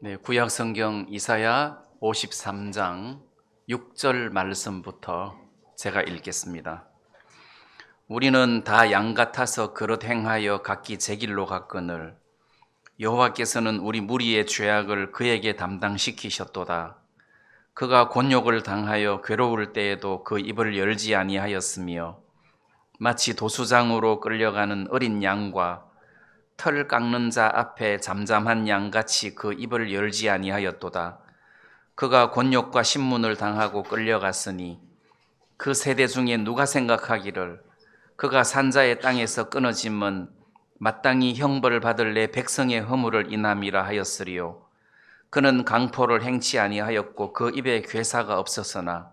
네, 구약 성경 이사야 53장 6절 말씀부터 제가 읽겠습니다. 우리는 다 양 같아서 그릇 행하여 각기 제 길로 갔거늘 여호와께서는 우리 무리의 죄악을 그에게 담당시키셨도다. 그가 곤욕을 당하여 괴로울 때에도 그 입을 열지 아니하였으며 마치 도수장으로 끌려가는 어린 양과 털 깎는 자 앞에 잠잠한 양같이 그 입을 열지 아니하였도다. 그가 곤욕과 신문을 당하고 끌려갔으니 그 세대 중에 누가 생각하기를 그가 산자의 땅에서 끊어짐은 마땅히 형벌을 받을 내 백성의 허물을 인함이라 하였으리요. 그는 강포를 행치 아니하였고 그 입에 괴사가 없었으나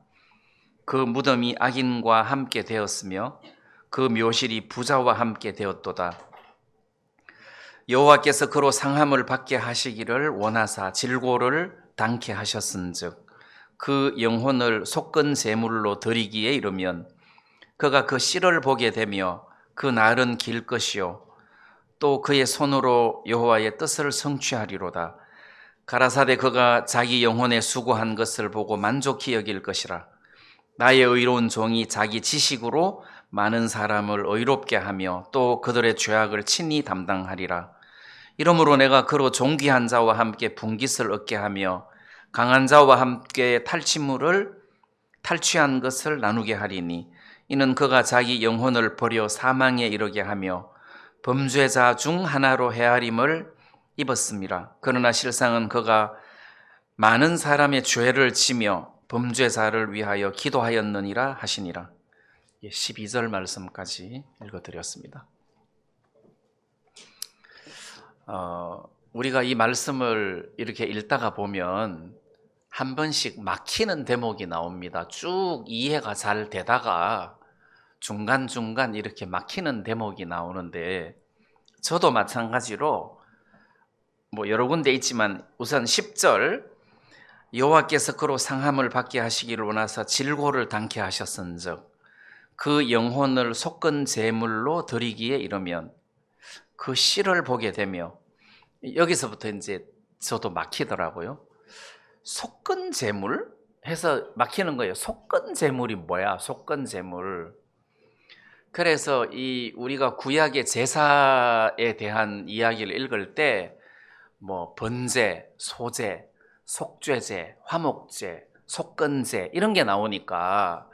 그 무덤이 악인과 함께 되었으며 그 묘실이 부자와 함께 되었도다. 여호와께서 그로 상함을 받게 하시기를 원하사 질고를 당케 하셨은즉 그 영혼을 속건 제물로 드리기에 이르면 그가 그 씨를 보게 되며 그 날은 길 것이요 또 그의 손으로 여호와의 뜻을 성취하리로다. 가라사대 그가 자기 영혼에 수고한 것을 보고 만족히 여길 것이라. 나의 의로운 종이 자기 지식으로 많은 사람을 의롭게 하며 또 그들의 죄악을 친히 담당하리라. 이러므로 내가 그로 존귀한 자와 함께 분깃을 얻게 하며 강한 자와 함께 탈취한 것을 나누게 하리니 이는 그가 자기 영혼을 버려 사망에 이르게 하며 범죄자 중 하나로 헤아림을 입었음이라. 그러나 실상은 그가 많은 사람의 죄를 지며 범죄자를 위하여 기도하였느니라 하시니라. 12절 말씀까지 읽어드렸습니다. 우리가 이 말씀을 이렇게 읽다가 보면 한 번씩 막히는 대목이 나옵니다. 쭉 이해가 잘 되다가 중간중간 이렇게 막히는 대목이 나오는데 저도 마찬가지로 여러 군데 있지만 우선 10절 여호와께서 그로 상함을 받게 하시기를 원하사 질고를 당케 하셨은즉 그 영혼을 속건 제물로 드리기에 이르면 그 씨를 보게 되며 여기서부터 이제 저도 막히더라고요. 속건 제물 해서 막히는 거예요. 속건 제물이 뭐야? 속건 제물. 그래서 우리가 구약의 제사에 대한 이야기를 읽을 때 번제, 소제, 속죄제, 화목제, 속건제 이런 게 나오니까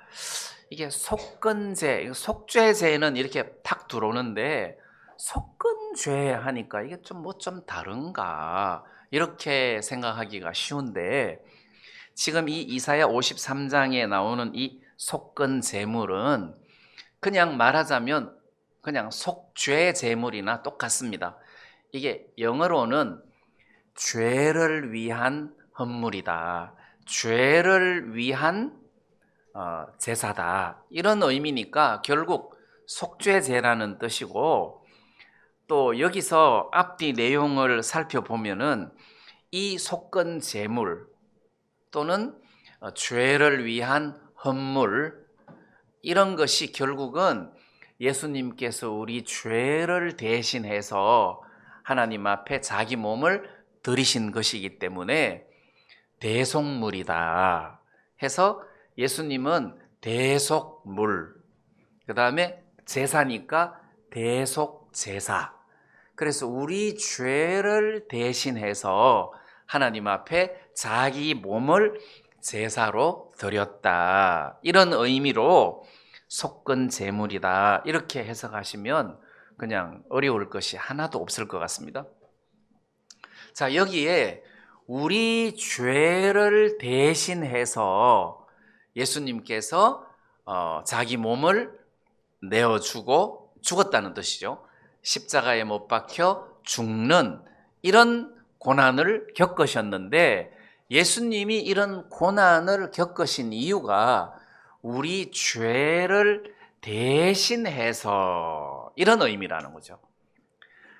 이게 속건제, 속죄제는 이렇게 탁 들어오는데 속건죄 하니까 이게 좀 다른가 이렇게 생각하기가 쉬운데 지금 이 이사야 53장에 나오는 이 속건제물은 그냥 말하자면 그냥 속죄 제물이나 똑같습니다. 이게 영어로는 죄를 위한 헌물이다. 죄를 위한 제사다. 이런 의미니까 결국 속죄제라는 뜻이고 또 여기서 앞뒤 내용을 살펴보면은 이 속건 제물 또는 죄를 위한 헌물 이런 것이 결국은 예수님께서 우리 죄를 대신해서 하나님 앞에 자기 몸을 드리신 것이기 때문에 대속물이다 해서 예수님은 대속물, 그 다음에 제사니까 대속제사. 그래서 우리 죄를 대신해서 하나님 앞에 자기 몸을 제사로 드렸다. 이런 의미로 속건 제물이다. 이렇게 해석하시면 그냥 어려울 것이 하나도 없을 것 같습니다. 자, 여기에 우리 죄를 대신해서 예수님께서 자기 몸을 내어주고 죽었다는 뜻이죠. 십자가에 못 박혀 죽는 이런 고난을 겪으셨는데 예수님이 이런 고난을 겪으신 이유가 우리 죄를 대신해서 이런 의미라는 거죠.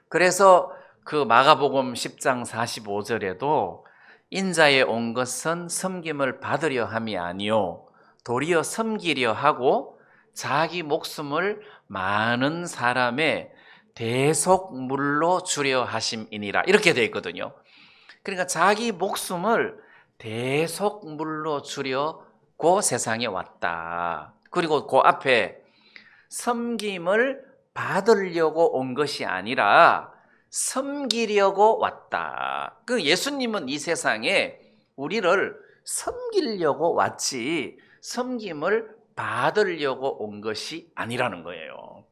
그래서 그 마가복음 10장 45절에도 인자에 온 것은 섬김을 받으려 함이 아니요 도리어 섬기려 하고 자기 목숨을 많은 사람의 대속물로 주려 하심이니라 이렇게 되어 있거든요. 그러니까 자기 목숨을 대속물로 주려고 세상에 왔다. 그리고 그 앞에 섬김을 받으려고 온 것이 아니라 섬기려고 왔다. 그 예수님은 이 세상에 우리를 섬기려고 왔지 섬김을 받으려고 온 것이 아니라는 거예요.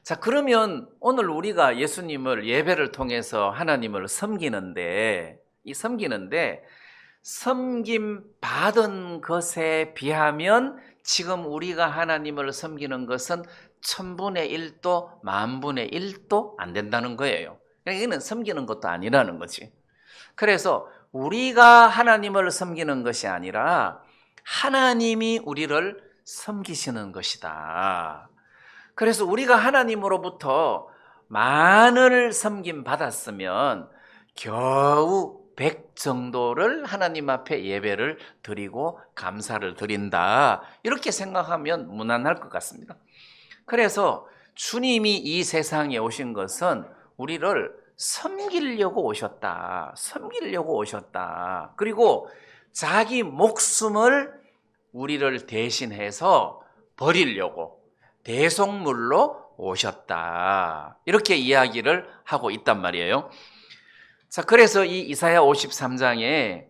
자, 그러면 오늘 우리가 예수님을 예배를 통해서 하나님을 섬기는데 섬김 받은 것에 비하면 지금 우리가 하나님을 섬기는 것은 1000분의 1도 만분의 1도 안 된다는 거예요. 그러니까 이거는 섬기는 것도 아니라는 거지. 그래서 우리가 하나님을 섬기는 것이 아니라 하나님이 우리를 섬기시는 것이다. 그래서 우리가 하나님으로부터 만을 섬김 받았으면 겨우 100 정도를 하나님 앞에 예배를 드리고 감사를 드린다. 이렇게 생각하면 무난할 것 같습니다. 그래서 주님이 이 세상에 오신 것은 우리를 섬기려고 오셨다. 섬기려고 오셨다. 그리고 자기 목숨을 우리를 대신해서 버리려고 대속물로 오셨다. 이렇게 이야기를 하고 있단 말이에요. 자, 그래서 이 이사야 53장에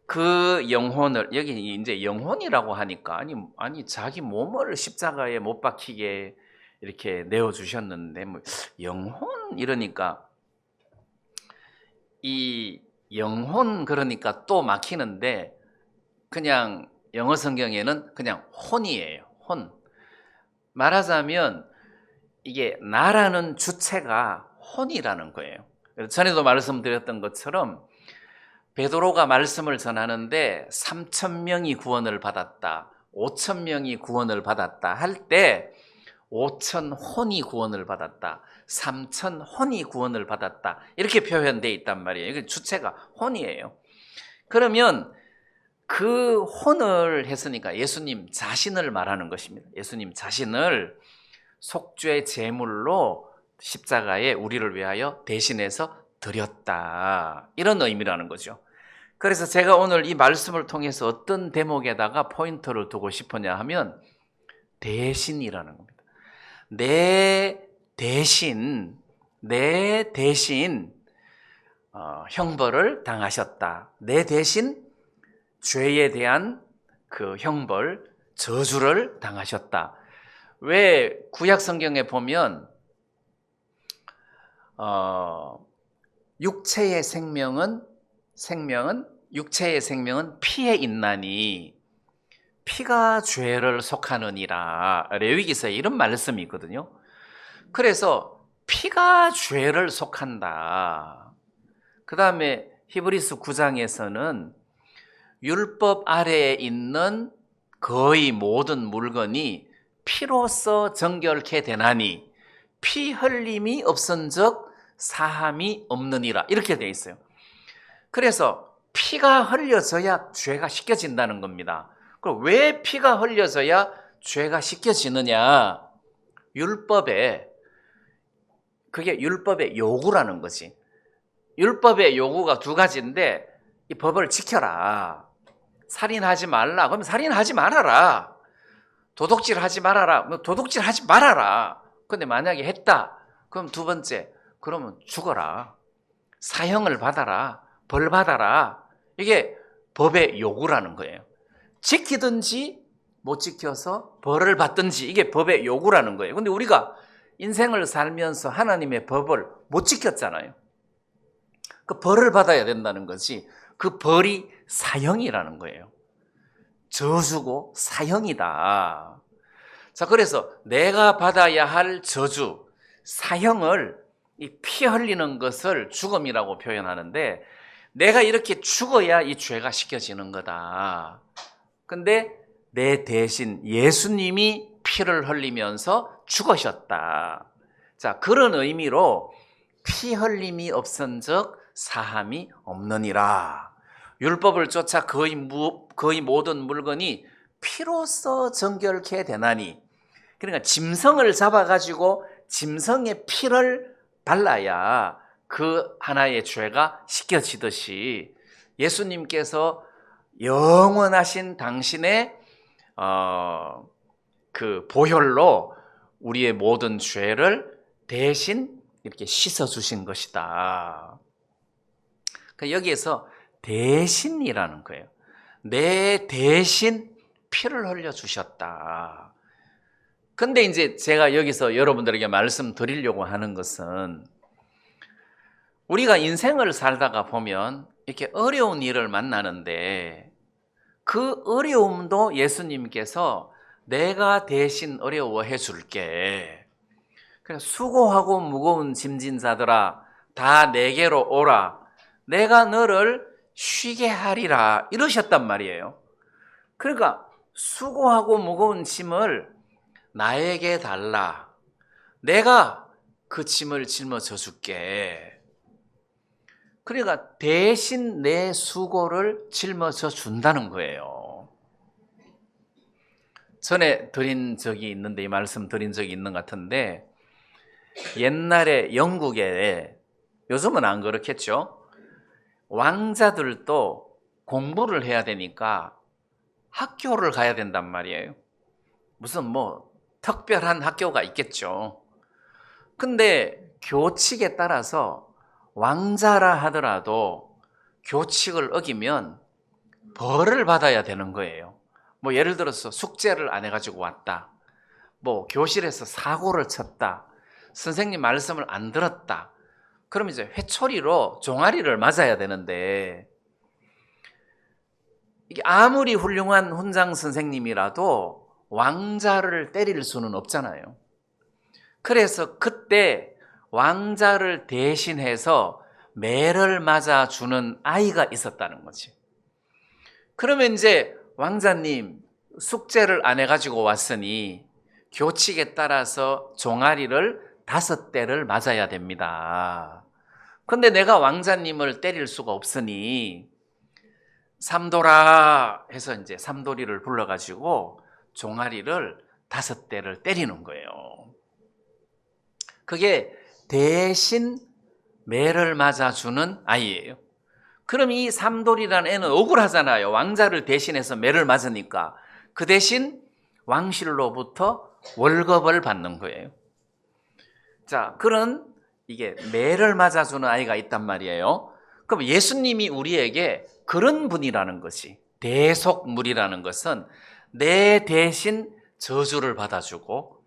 그 영혼을, 여기 이제 영혼이라고 하니까 아니 자기 몸을 십자가에 못 박히게 이렇게 내어 주셨는데 뭐 영혼 이러니까 이 영혼 그러니까 또 막히는데 그냥 영어 성경에는 그냥 혼이에요. 혼. 말하자면 이게 나라는 주체가 혼이라는 거예요. 전에도 말씀드렸던 것처럼 베드로가 말씀을 전하는데 3000명이 구원을 받았다, 5000명이 구원을 받았다 할 때 5000혼이 구원을 받았다, 3000혼이 구원을 받았다 이렇게 표현되어 있단 말이에요. 이게 주체가 혼이에요. 그러면 그 혼을 했으니까 예수님 자신을 말하는 것입니다. 예수님 자신을 속죄 제물로 십자가에 우리를 위하여 대신해서 드렸다. 이런 의미라는 거죠. 그래서 제가 오늘 이 말씀을 통해서 어떤 대목에다가 포인트를 두고 싶으냐 하면 대신이라는 겁니다. 내 대신 형벌을 당하셨다. 내 대신 죄에 대한 그 형벌, 저주를 당하셨다. 왜 구약 성경에 보면 육체의 생명은 피에 있나니 피가 죄를 속하느니라. 레위기서에 이런 말씀이 있거든요. 그래서 피가 죄를 속한다. 그 다음에 히브리서 9장에서는 율법 아래에 있는 거의 모든 물건이 피로써 정결케 되나니 피 흘림이 없은즉 사함이 없느니라. 이렇게 되어 있어요. 그래서 피가 흘려져야 죄가 씻겨진다는 겁니다. 그럼 왜 피가 흘려져야 죄가 씻겨지느냐? 그게 율법의 요구라는 거지. 율법의 요구가 두 가지인데 이 법을 지켜라. 살인하지 말라. 그럼 살인하지 말아라. 도둑질하지 말아라. 도둑질하지 말아라. 근데 만약에 했다. 그럼 두 번째, 그러면 죽어라. 사형을 받아라. 벌 받아라. 이게 법의 요구라는 거예요. 지키든지 못 지켜서 벌을 받든지 이게 법의 요구라는 거예요. 근데 우리가 인생을 살면서 하나님의 법을 못 지켰잖아요. 그 벌을 받아야 된다는 거지. 그 벌이 사형이라는 거예요. 저주고 사형이다. 자, 그래서 내가 받아야 할 저주, 사형을 이 피 흘리는 것을 죽음이라고 표현하는데 내가 이렇게 죽어야 이 죄가 씻겨지는 거다. 근데 내 대신 예수님이 피를 흘리면서 죽으셨다. 자, 그런 의미로 피 흘림이 없은즉 사함이 없느니라. 율법을 쫓아 거의 모든 물건이 피로써 정결케 되나니. 그러니까 짐승을 잡아가지고 짐승의 피를 발라야 그 하나의 죄가 씻겨지듯이 예수님께서 영원하신 당신의 그 보혈로 우리의 모든 죄를 대신 이렇게 씻어주신 것이다. 여기에서 대신이라는 거예요. 내 대신 피를 흘려주셨다. 근데 이제 제가 여기서 여러분들에게 말씀드리려고 하는 것은 우리가 인생을 살다가 보면 이렇게 어려운 일을 만나는데 그 어려움도 예수님께서 내가 대신 어려워해 줄게. 그래서 수고하고 무거운 짐진 자들아 다 내게로 오라. 내가 너를 쉬게 하리라 이러셨단 말이에요. 그러니까 수고하고 무거운 짐을 나에게 달라. 내가 그 짐을 짊어져 줄게. 그러니까 대신 내 수고를 짊어져 준다는 거예요. 전에 드린 적이 있는데 이 말씀 드린 적이 있는 것 같은데 옛날에 영국에 요즘은 안 그렇겠죠. 왕자들도 공부를 해야 되니까 학교를 가야 된단 말이에요. 무슨 뭐 특별한 학교가 있겠죠. 근데 교칙에 따라서 왕자라 하더라도 교칙을 어기면 벌을 받아야 되는 거예요. 뭐 예를 들어서 숙제를 안 해가지고 왔다. 뭐 교실에서 사고를 쳤다. 선생님 말씀을 안 들었다. 그럼 이제 회초리로 종아리를 맞아야 되는데 이게 아무리 훌륭한 훈장 선생님이라도 왕자를 때릴 수는 없잖아요. 그래서 그때 왕자를 대신해서 매를 맞아주는 아이가 있었다는 거지. 그러면 이제 왕자님 숙제를 안 해가지고 왔으니 교칙에 따라서 종아리를 5대를 맞아야 됩니다. 근데 내가 왕자님을 때릴 수가 없으니 삼도라 해서 이제 삼도리를 불러가지고 종아리를 5대를 때리는 거예요. 그게 대신 매를 맞아주는 아이예요. 그럼 이 삼돌이라는 애는 억울하잖아요. 왕자를 대신해서 매를 맞으니까. 그 대신 왕실로부터 월급을 받는 거예요. 자, 그런 이게 매를 맞아주는 아이가 있단 말이에요. 그럼 예수님이 우리에게 그런 분이라는 것이, 대속물이라는 것은 내 대신 저주를 받아주고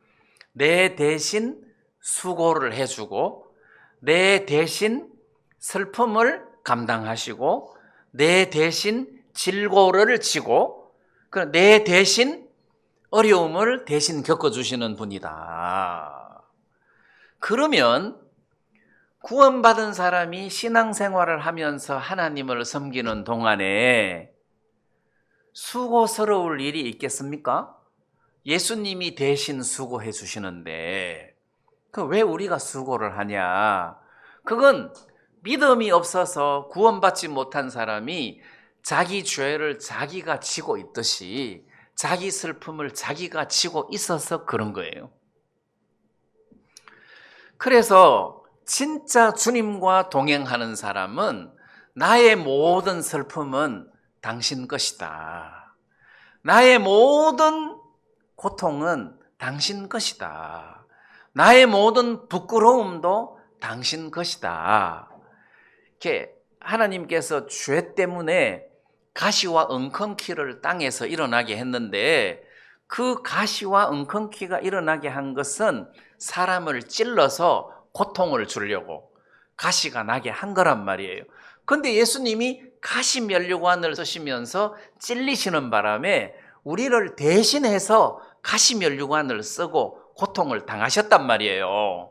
내 대신 수고를 해주고 내 대신 슬픔을 감당하시고 내 대신 질고를 지고 내 대신 어려움을 대신 겪어주시는 분이다. 그러면 구원받은 사람이 신앙생활을 하면서 하나님을 섬기는 동안에 수고스러울 일이 있겠습니까? 예수님이 대신 수고해 주시는데 왜 우리가 수고를 하냐? 그건 믿음이 없어서 구원받지 못한 사람이 자기 죄를 자기가 지고 있듯이 자기 슬픔을 자기가 지고 있어서 그런 거예요. 그래서 진짜 주님과 동행하는 사람은 나의 모든 슬픔은 당신 것이다. 나의 모든 고통은 당신 것이다. 나의 모든 부끄러움도 당신 것이다. 이렇게 하나님께서 죄 때문에 가시와 엉겅퀴를 땅에서 일어나게 했는데 그 가시와 엉겅퀴가 일어나게 한 것은 사람을 찔러서 고통을 주려고 가시가 나게 한 거란 말이에요. 그런데 예수님이 가시면류관을 쓰시면서 찔리시는 바람에 우리를 대신해서 가시면류관을 쓰고 고통을 당하셨단 말이에요.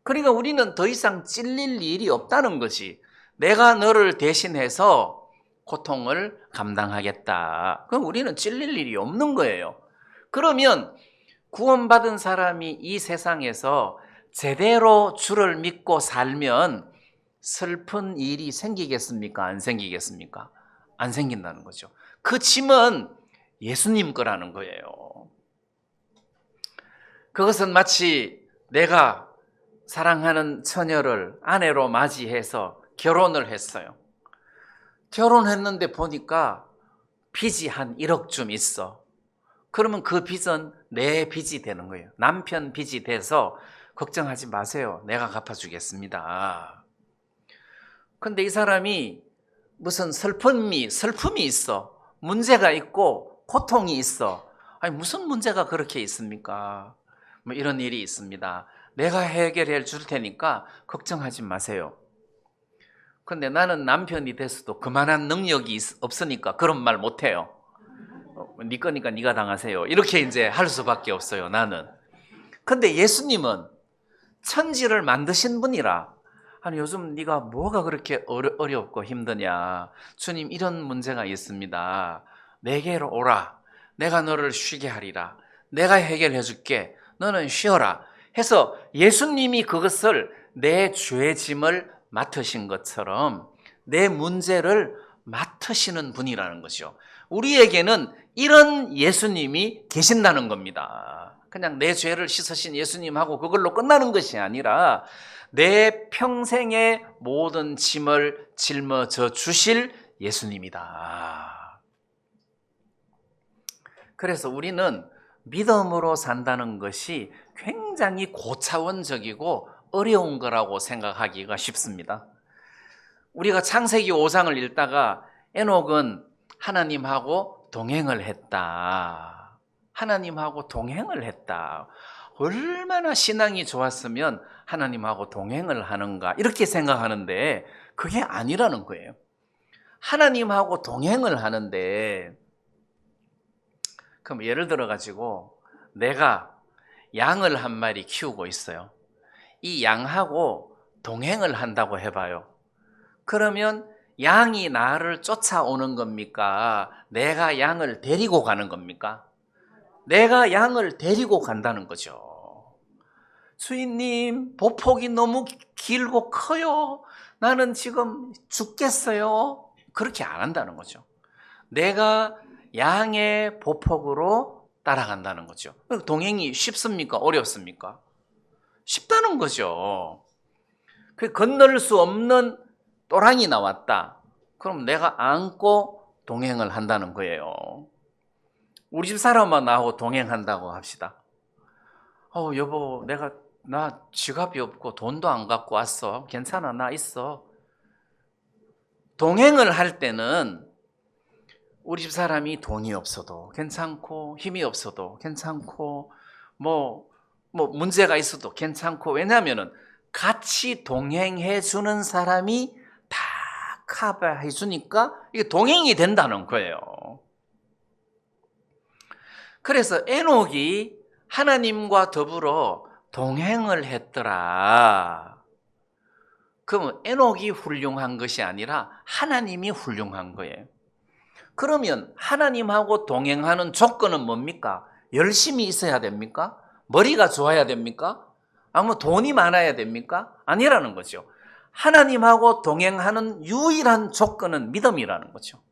그러니까 우리는 더 이상 찔릴 일이 없다는 거지. 내가 너를 대신해서 고통을 감당하겠다. 그럼 우리는 찔릴 일이 없는 거예요. 그러면 구원받은 사람이 이 세상에서 제대로 주를 믿고 살면 슬픈 일이 생기겠습니까? 안 생기겠습니까? 안 생긴다는 거죠. 그 짐은 예수님 거라는 거예요. 그것은 마치 내가 사랑하는 처녀를 아내로 맞이해서 결혼을 했어요. 결혼했는데 보니까 빚이 한 1억쯤 있어. 그러면 그 빚은 내 빚이 되는 거예요. 남편 빚이 돼서 걱정하지 마세요. 내가 갚아주겠습니다. 근데 이 사람이 무슨 슬픔이 있어. 문제가 있고 고통이 있어. 아니 무슨 문제가 그렇게 있습니까? 뭐 이런 일이 있습니다. 내가 해결해 줄 테니까 걱정하지 마세요. 근데 나는 남편이 돼서도 그만한 능력이 없으니까 그런 말 못해요. 네 거니까 네가 당하세요. 이렇게 이제 할 수밖에 없어요, 나는. 근데 예수님은 천지를 만드신 분이라, 아니 요즘 네가 뭐가 그렇게 어렵고 힘드냐, 주님 이런 문제가 있습니다. 내게로 오라. 내가 너를 쉬게 하리라. 내가 해결해 줄게. 너는 쉬어라 해서 예수님이 그것을 내 죄 짐을 맡으신 것처럼 내 문제를 맡으시는 분이라는 거죠. 우리에게는 이런 예수님이 계신다는 겁니다. 그냥 내 죄를 씻으신 예수님하고 그걸로 끝나는 것이 아니라 내 평생의 모든 짐을 짊어져 주실 예수님이다. 그래서 우리는 믿음으로 산다는 것이 굉장히 고차원적이고 어려운 거라고 생각하기가 쉽습니다. 우리가 창세기 5장을 읽다가 에녹은 하나님하고 동행을 했다. 하나님하고 동행을 했다. 얼마나 신앙이 좋았으면 하나님하고 동행을 하는가 이렇게 생각하는데 그게 아니라는 거예요. 하나님하고 동행을 하는데, 그럼 예를 들어 가지고 내가 양을 한 마리 키우고 있어요. 이 양하고 동행을 한다고 해봐요. 그러면 양이 나를 쫓아오는 겁니까? 내가 양을 데리고 가는 겁니까? 내가 양을 데리고 간다는 거죠. 주인님, 보폭이 너무 길고 커요. 나는 지금 죽겠어요. 그렇게 안 한다는 거죠. 내가 양의 보폭으로 따라간다는 거죠. 동행이 쉽습니까? 어렵습니까? 쉽다는 거죠. 그 건널 수 없는 또랑이 나왔다. 그럼 내가 안고 동행을 한다는 거예요. 우리 집 사람만 나하고 동행한다고 합시다. 여보, 나 지갑이 없고 돈도 안 갖고 왔어. 괜찮아, 나 있어. 동행을 할 때는 우리 집 사람이 돈이 없어도 괜찮고 힘이 없어도 괜찮고 뭐 문제가 있어도 괜찮고, 왜냐하면은 같이 동행해 주는 사람이 다 커버해 주니까 이게 동행이 된다는 거예요. 그래서 에녹이 하나님과 더불어 동행을 했더라. 그러면 에녹이 훌륭한 것이 아니라 하나님이 훌륭한 거예요. 그러면 하나님하고 동행하는 조건은 뭡니까? 열심히 있어야 됩니까? 머리가 좋아야 됩니까? 아니면 돈이 많아야 됩니까? 아니라는 거죠. 하나님하고 동행하는 유일한 조건은 믿음이라는 거죠.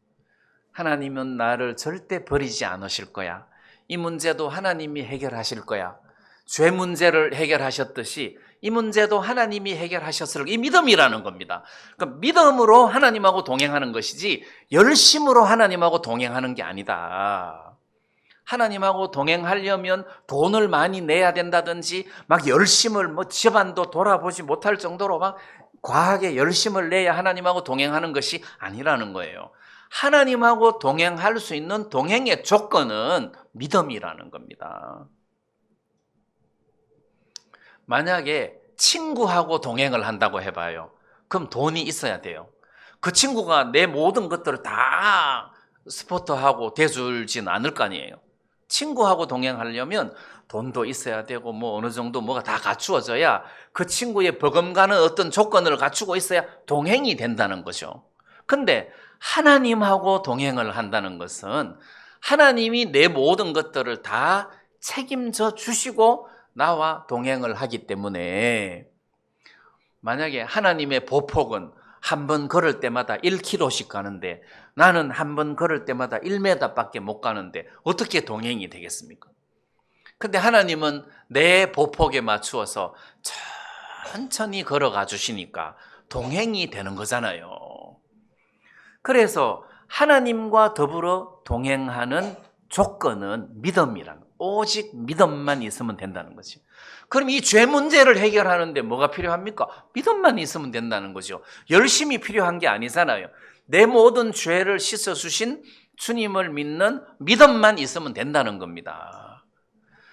하나님은 나를 절대 버리지 않으실 거야. 이 문제도 하나님이 해결하실 거야. 죄 문제를 해결하셨듯이 이 문제도 하나님이 해결하셨을 이 믿음이라는 겁니다. 그러니까 믿음으로 하나님하고 동행하는 것이지 열심으로 하나님하고 동행하는 게 아니다. 하나님하고 동행하려면 돈을 많이 내야 된다든지 막 열심을 집안도 돌아보지 못할 정도로 막 과하게 열심을 내야 하나님하고 동행하는 것이 아니라는 거예요. 하나님하고 동행할 수 있는 동행의 조건은 믿음이라는 겁니다. 만약에 친구하고 동행을 한다고 해봐요. 그럼 돈이 있어야 돼요. 그 친구가 내 모든 것들을 다 스포트하고 대줄지는 않을 거 아니에요. 친구하고 동행하려면 돈도 있어야 되고 어느 정도 뭐가 다 갖추어져야 그 친구의 버금가는 어떤 조건을 갖추고 있어야 동행이 된다는 거죠. 근데 하나님하고 동행을 한다는 것은 하나님이 내 모든 것들을 다 책임져 주시고 나와 동행을 하기 때문에, 만약에 하나님의 보폭은 한 번 걸을 때마다 1km씩 가는데 나는 한 번 걸을 때마다 1m밖에 못 가는데 어떻게 동행이 되겠습니까? 근데 하나님은 내 보폭에 맞추어서 천천히 걸어가 주시니까 동행이 되는 거잖아요. 그래서 하나님과 더불어 동행하는 조건은 믿음이란, 오직 믿음만 있으면 된다는 거죠. 그럼 이 죄 문제를 해결하는데 뭐가 필요합니까? 믿음만 있으면 된다는 거죠. 열심히 필요한 게 아니잖아요. 내 모든 죄를 씻어주신 주님을 믿는 믿음만 있으면 된다는 겁니다.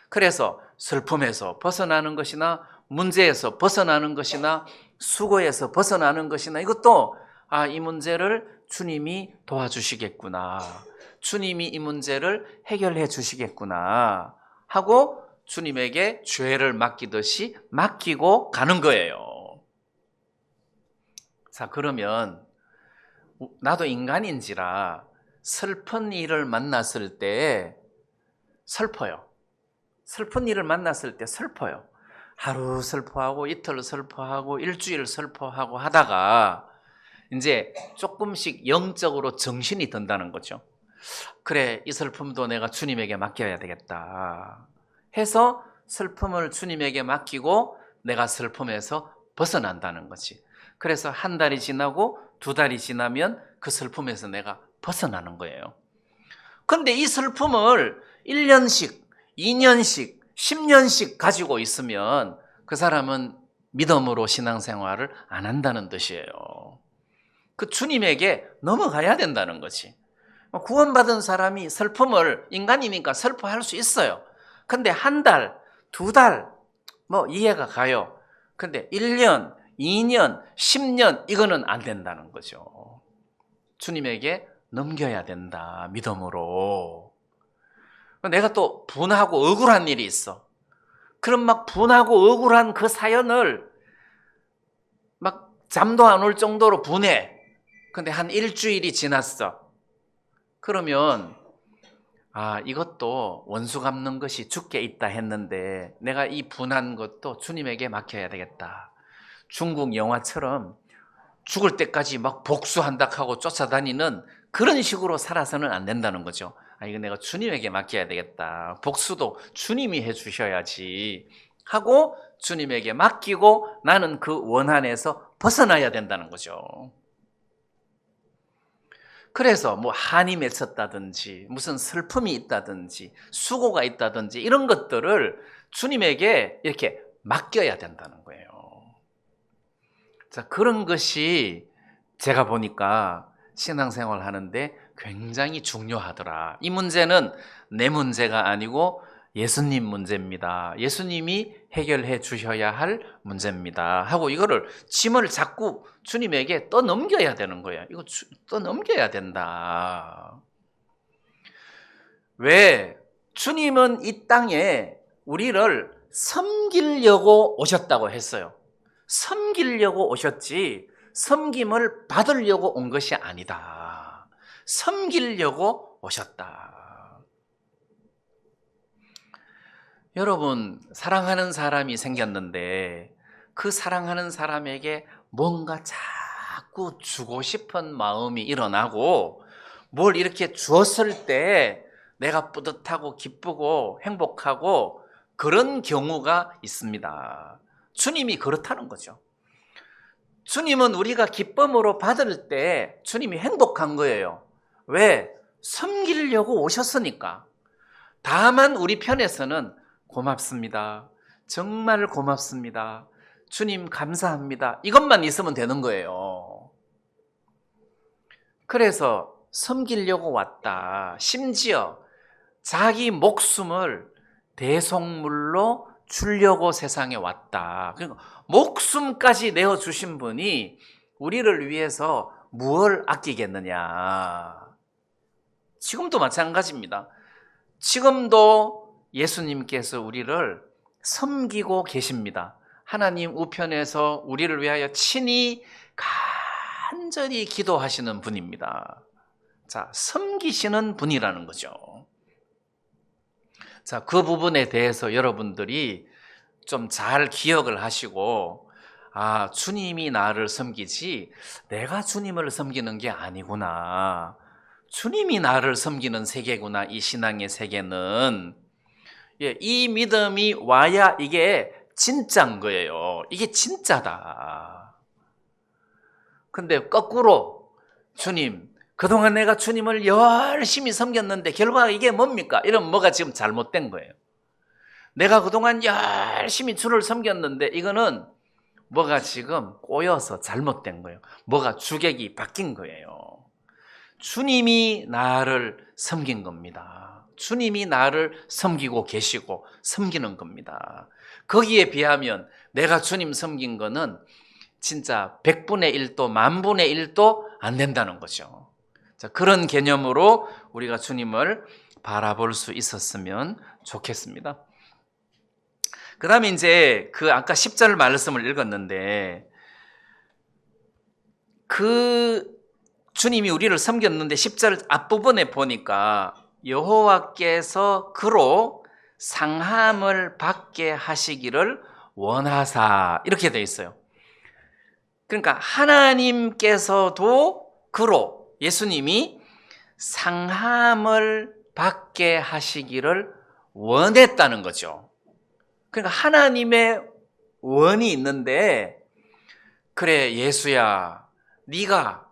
그래서 슬픔에서 벗어나는 것이나 문제에서 벗어나는 것이나 수고에서 벗어나는 것이나 이것도 이 문제를 주님이 도와주시겠구나, 주님이 이 문제를 해결해 주시겠구나 하고 주님에게 죄를 맡기듯이 맡기고 가는 거예요. 자, 그러면 나도 인간인지라 슬픈 일을 만났을 때 슬퍼요. 슬픈 일을 만났을 때 슬퍼요. 하루 슬퍼하고 이틀 슬퍼하고 일주일 슬퍼하고 하다가 이제 조금씩 영적으로 정신이 든다는 거죠. 그래, 이 슬픔도 내가 주님에게 맡겨야 되겠다 해서 슬픔을 주님에게 맡기고 내가 슬픔에서 벗어난다는 거지. 그래서 한 달이 지나고 두 달이 지나면 그 슬픔에서 내가 벗어나는 거예요. 그런데 이 슬픔을 1년씩, 2년씩, 10년씩 가지고 있으면 그 사람은 믿음으로 신앙생활을 안 한다는 뜻이에요. 그 주님에게 넘어가야 된다는 거지. 구원받은 사람이 슬픔을, 인간이니까 슬퍼할 수 있어요. 근데 한 달, 두 달, 이해가 가요. 근데 1년, 2년, 10년, 이거는 안 된다는 거죠. 주님에게 넘겨야 된다, 믿음으로. 내가 또 분하고 억울한 일이 있어. 그럼 막 분하고 억울한 그 사연을 막 잠도 안 올 정도로 분해. 근데 한 일주일이 지났어. 그러면 이것도 원수 갚는 것이 주께 있다 했는데 내가 이 분한 것도 주님에게 맡겨야 되겠다. 중국 영화처럼 죽을 때까지 막 복수한다 하고 쫓아다니는 그런 식으로 살아서는 안 된다는 거죠. 이거 내가 주님에게 맡겨야 되겠다. 복수도 주님이 해 주셔야지 하고 주님에게 맡기고 나는 그 원한에서 벗어나야 된다는 거죠. 그래서 한이 맺혔다든지 무슨 슬픔이 있다든지 수고가 있다든지 이런 것들을 주님에게 이렇게 맡겨야 된다는 거예요. 자, 그런 것이 제가 보니까 신앙생활 하는데 굉장히 중요하더라. 이 문제는 내 문제가 아니고 예수님 문제입니다. 예수님이 해결해 주셔야 할 문제입니다 하고 이거를 짐을 자꾸 주님에게 떠넘겨야 되는 거예요. 이거 떠넘겨야 된다. 왜? 주님은 이 땅에 우리를 섬기려고 오셨다고 했어요. 섬기려고 오셨지 섬김을 받으려고 온 것이 아니다. 섬기려고 오셨다. 여러분, 사랑하는 사람이 생겼는데 그 사랑하는 사람에게 뭔가 자꾸 주고 싶은 마음이 일어나고 뭘 이렇게 주었을 때 내가 뿌듯하고 기쁘고 행복하고 그런 경우가 있습니다. 주님이 그렇다는 거죠. 주님은 우리가 기쁨으로 받을 때 주님이 행복한 거예요. 왜? 섬기려고 오셨으니까. 다만 우리 편에서는 고맙습니다. 정말 고맙습니다. 주님 감사합니다. 이것만 있으면 되는 거예요. 그래서 섬기려고 왔다. 심지어 자기 목숨을 대속물로 주려고 세상에 왔다. 그러니까 목숨까지 내어주신 분이 우리를 위해서 무엇을 아끼겠느냐. 지금도 마찬가지입니다. 지금도 예수님께서 우리를 섬기고 계십니다. 하나님 우편에서 우리를 위하여 친히 간절히 기도하시는 분입니다. 자, 섬기시는 분이라는 거죠. 자, 그 부분에 대해서 여러분들이 좀 잘 기억을 하시고 주님이 나를 섬기지 내가 주님을 섬기는 게 아니구나. 주님이 나를 섬기는 세계구나. 이 신앙의 세계는. 이 믿음이 와야 이게 진짜인 거예요. 이게 진짜다. 근데 거꾸로 주님, 그동안 내가 주님을 열심히 섬겼는데 결과가 이게 뭡니까? 이러면 뭐가 지금 잘못된 거예요. 내가 그동안 열심히 주를 섬겼는데 이거는 뭐가 지금 꼬여서 잘못된 거예요. 뭐가 주객이 바뀐 거예요. 주님이 나를 섬긴 겁니다. 주님이 나를 섬기고 계시고 섬기는 겁니다. 거기에 비하면 내가 주님 섬긴 거는 진짜 100분의 1도 만분의 1도 안 된다는 거죠. 자, 그런 개념으로 우리가 주님을 바라볼 수 있었으면 좋겠습니다. 그 다음에 이제 그 아까 10절 말씀을 읽었는데 그 주님이 우리를 섬겼는데 10절 앞부분에 보니까 여호와께서 그로 상함을 받게 하시기를 원하사 이렇게 되어 있어요. 그러니까 하나님께서도 그로 예수님이 상함을 받게 하시기를 원했다는 거죠. 그러니까 하나님의 원이 있는데 그래 예수야 네가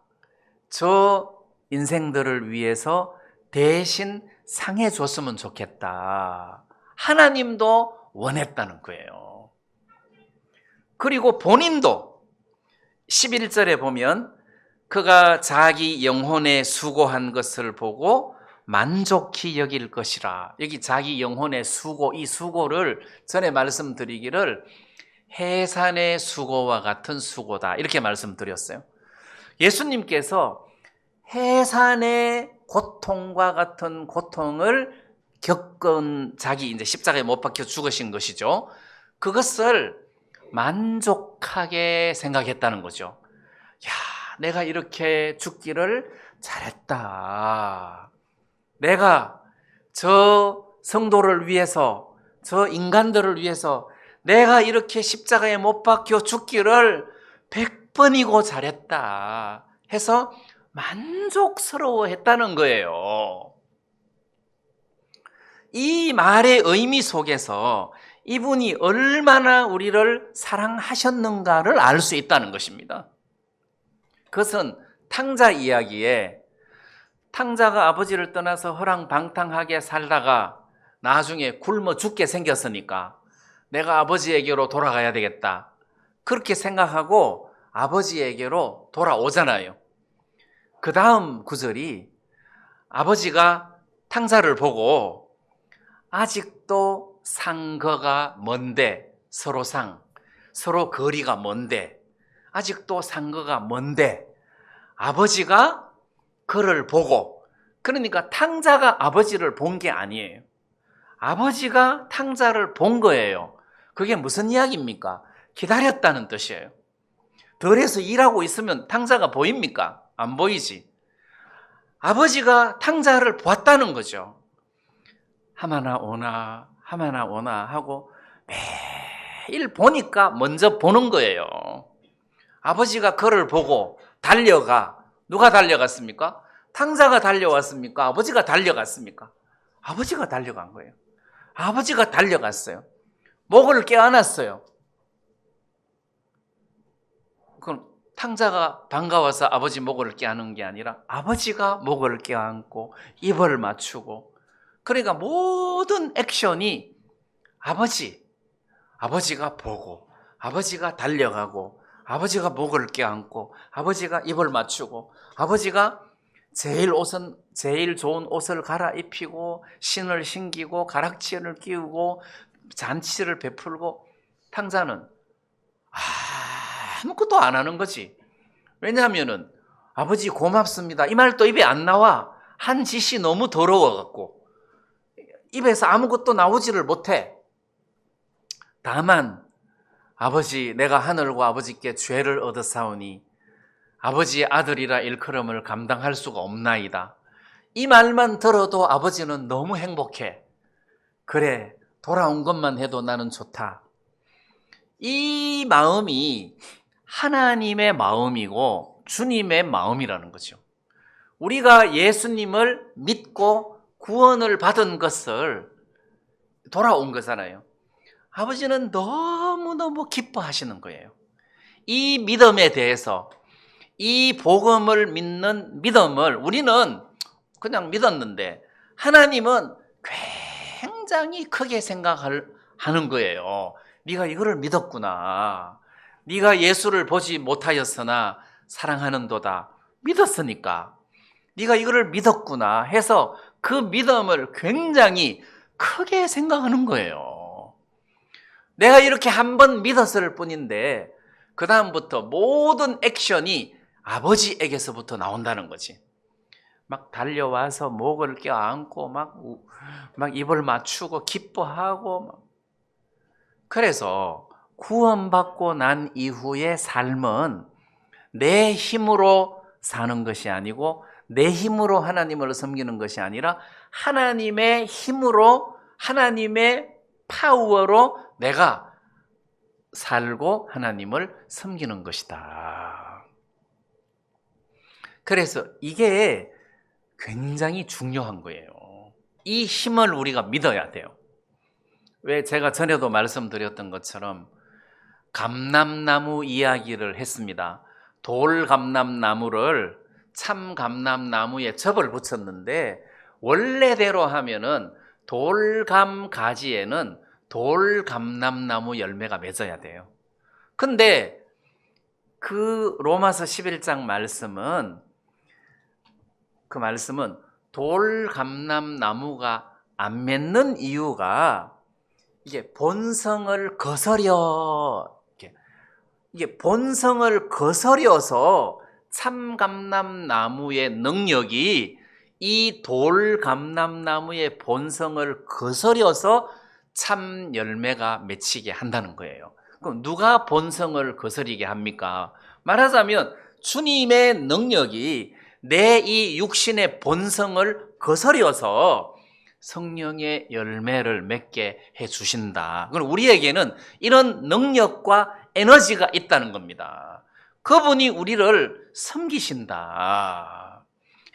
저 인생들을 위해서 대신 상해 줬으면 좋겠다. 하나님도 원했다는 거예요. 그리고 본인도 11절에 보면 그가 자기 영혼에 수고한 것을 보고 만족히 여길 것이라. 여기 자기 영혼의 수고, 이 수고를 전에 말씀드리기를 해산의 수고와 같은 수고다 이렇게 말씀드렸어요. 예수님께서 해산의 고통과 같은 고통을 겪은 자기 이제 십자가에 못 박혀 죽으신 것이죠. 그것을 만족하게 생각했다는 거죠. 야, 내가 이렇게 죽기를 잘했다. 내가 저 성도를 위해서, 저 인간들을 위해서 내가 이렇게 십자가에 못 박혀 죽기를 100번이고 잘했다 해서 만족스러워했다는 거예요. 이 말의 의미 속에서 이분이 얼마나 우리를 사랑하셨는가를 알 수 있다는 것입니다. 그것은 탕자 이야기에 탕자가 아버지를 떠나서 허랑방탕하게 살다가 나중에 굶어 죽게 생겼으니까 내가 아버지에게로 돌아가야 되겠다. 그렇게 생각하고 아버지에게로 돌아오잖아요. 그 다음 구절이 아버지가 탕자를 보고 아직도 상거가 먼데 서로 거리가 먼데 아직도 상거가 먼데 아버지가 그를 보고 그러니까 탕자가 아버지를 본 게 아니에요. 아버지가 탕자를 본 거예요. 그게 무슨 이야기입니까? 기다렸다는 뜻이에요. 덜에서 일하고 있으면 탕자가 보입니까? 안 보이지. 아버지가 탕자를 봤다는 거죠. 하마나 오나 하고 매일 보니까 먼저 보는 거예요. 아버지가 그를 보고 달려가. 누가 달려갔습니까? 탕자가 달려왔습니까? 아버지가 달려갔습니까? 아버지가 달려간 거예요. 아버지가 달려갔어요. 목을 껴안았어요. 그럼 탕자가 반가워서 아버지 목을 껴안은 게 아니라 아버지가 목을 껴안고 입을 맞추고 그러니까 모든 액션이 아버지가 보고 아버지가 달려가고 아버지가 목을 껴안고 아버지가 입을 맞추고 아버지가 제일 좋은 옷을 갈아입히고 신을 신기고 가락지를 끼우고 잔치를 베풀고 탕자는 아무것도 안 하는 거지. 왜냐하면은 아버지 고맙습니다 이 말도 입에 안 나와. 한 짓이 너무 더러워갖고 입에서 아무것도 나오지를 못해. 다만 아버지 내가 하늘과 아버지께 죄를 얻었사오니 아버지의 아들이라 일컬음을 감당할 수가 없나이다. 이 말만 들어도 아버지는 너무 행복해. 그래 돌아온 것만 해도 나는 좋다. 이 마음이 하나님의 마음이고 주님의 마음이라는 거죠. 우리가 예수님을 믿고 구원을 받은 것을 돌아온 거잖아요. 아버지는 너무너무 기뻐하시는 거예요. 이 믿음에 대해서, 이 복음을 믿는 믿음을 우리는 그냥 믿었는데 하나님은 굉장히 크게 생각하는 거예요. 네가 이거를 믿었구나. 네가 예수를 보지 못하였으나 사랑하는도다. 믿었으니까 네가 이거를 믿었구나 해서 그 믿음을 굉장히 크게 생각하는 거예요. 내가 이렇게 한 번 믿었을 뿐인데 그 다음부터 모든 액션이 아버지에게서부터 나온다는 거지. 막 달려와서 목을 껴안고 막 입을 맞추고 기뻐하고. 그래서 구원받고 난 이후의 삶은 내 힘으로 사는 것이 아니고 내 힘으로 하나님을 섬기는 것이 아니라 하나님의 힘으로, 하나님의 파워로 내가 살고 하나님을 섬기는 것이다. 그래서 이게 굉장히 중요한 거예요. 이 힘을 우리가 믿어야 돼요. 왜 제가 전에도 말씀드렸던 것처럼 감람나무 이야기를 했습니다. 돌감람나무를 참감람나무에 접을 붙였는데 원래대로 하면은 돌감 가지에는 돌감람나무 열매가 맺어야 돼요. 근데 그 로마서 11장 말씀은 돌감람나무가 안 맺는 이유가 이게 본성을 거스려서 참감람나무의 능력이 이 돌감람나무의 본성을 거스려서 참 열매가 맺히게 한다는 거예요. 그럼 누가 본성을 거스리게 합니까? 말하자면 주님의 능력이 내 이 육신의 본성을 거스려서 성령의 열매를 맺게 해주신다. 그럼 우리에게는 이런 능력과 에너지가 있다는 겁니다. 그분이 우리를 섬기신다.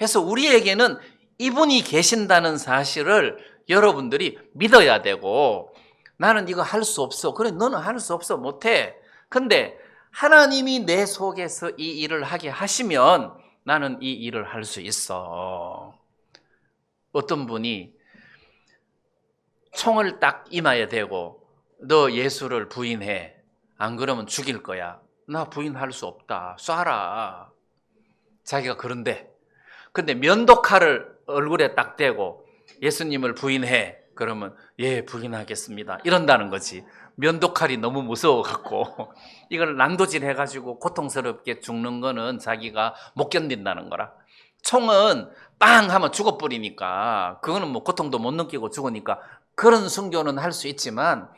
해서 우리에게는 이분이 계신다는 사실을 여러분들이 믿어야 되고, 나는 이거 할 수 없어. 그래, 너는 할 수 없어. 못해. 근데 하나님이 내 속에서 이 일을 하게 하시면 나는 이 일을 할 수 있어. 어떤 분이 총을 딱 이마에 대고 너 예수를 부인해. 안 그러면 죽일 거야. 나 부인할 수 없다. 쏴라. 자기가 그런데. 근데 면도칼을 얼굴에 딱 대고 예수님을 부인해. 그러면 예, 부인하겠습니다. 이런다는 거지. 면도칼이 너무 무서워갖고 이걸 난도질 해가지고 고통스럽게 죽는 거는 자기가 못 견딘다는 거라. 총은 빵 하면 죽어버리니까 그거는 뭐 고통도 못 느끼고 죽으니까 그런 순교는 할 수 있지만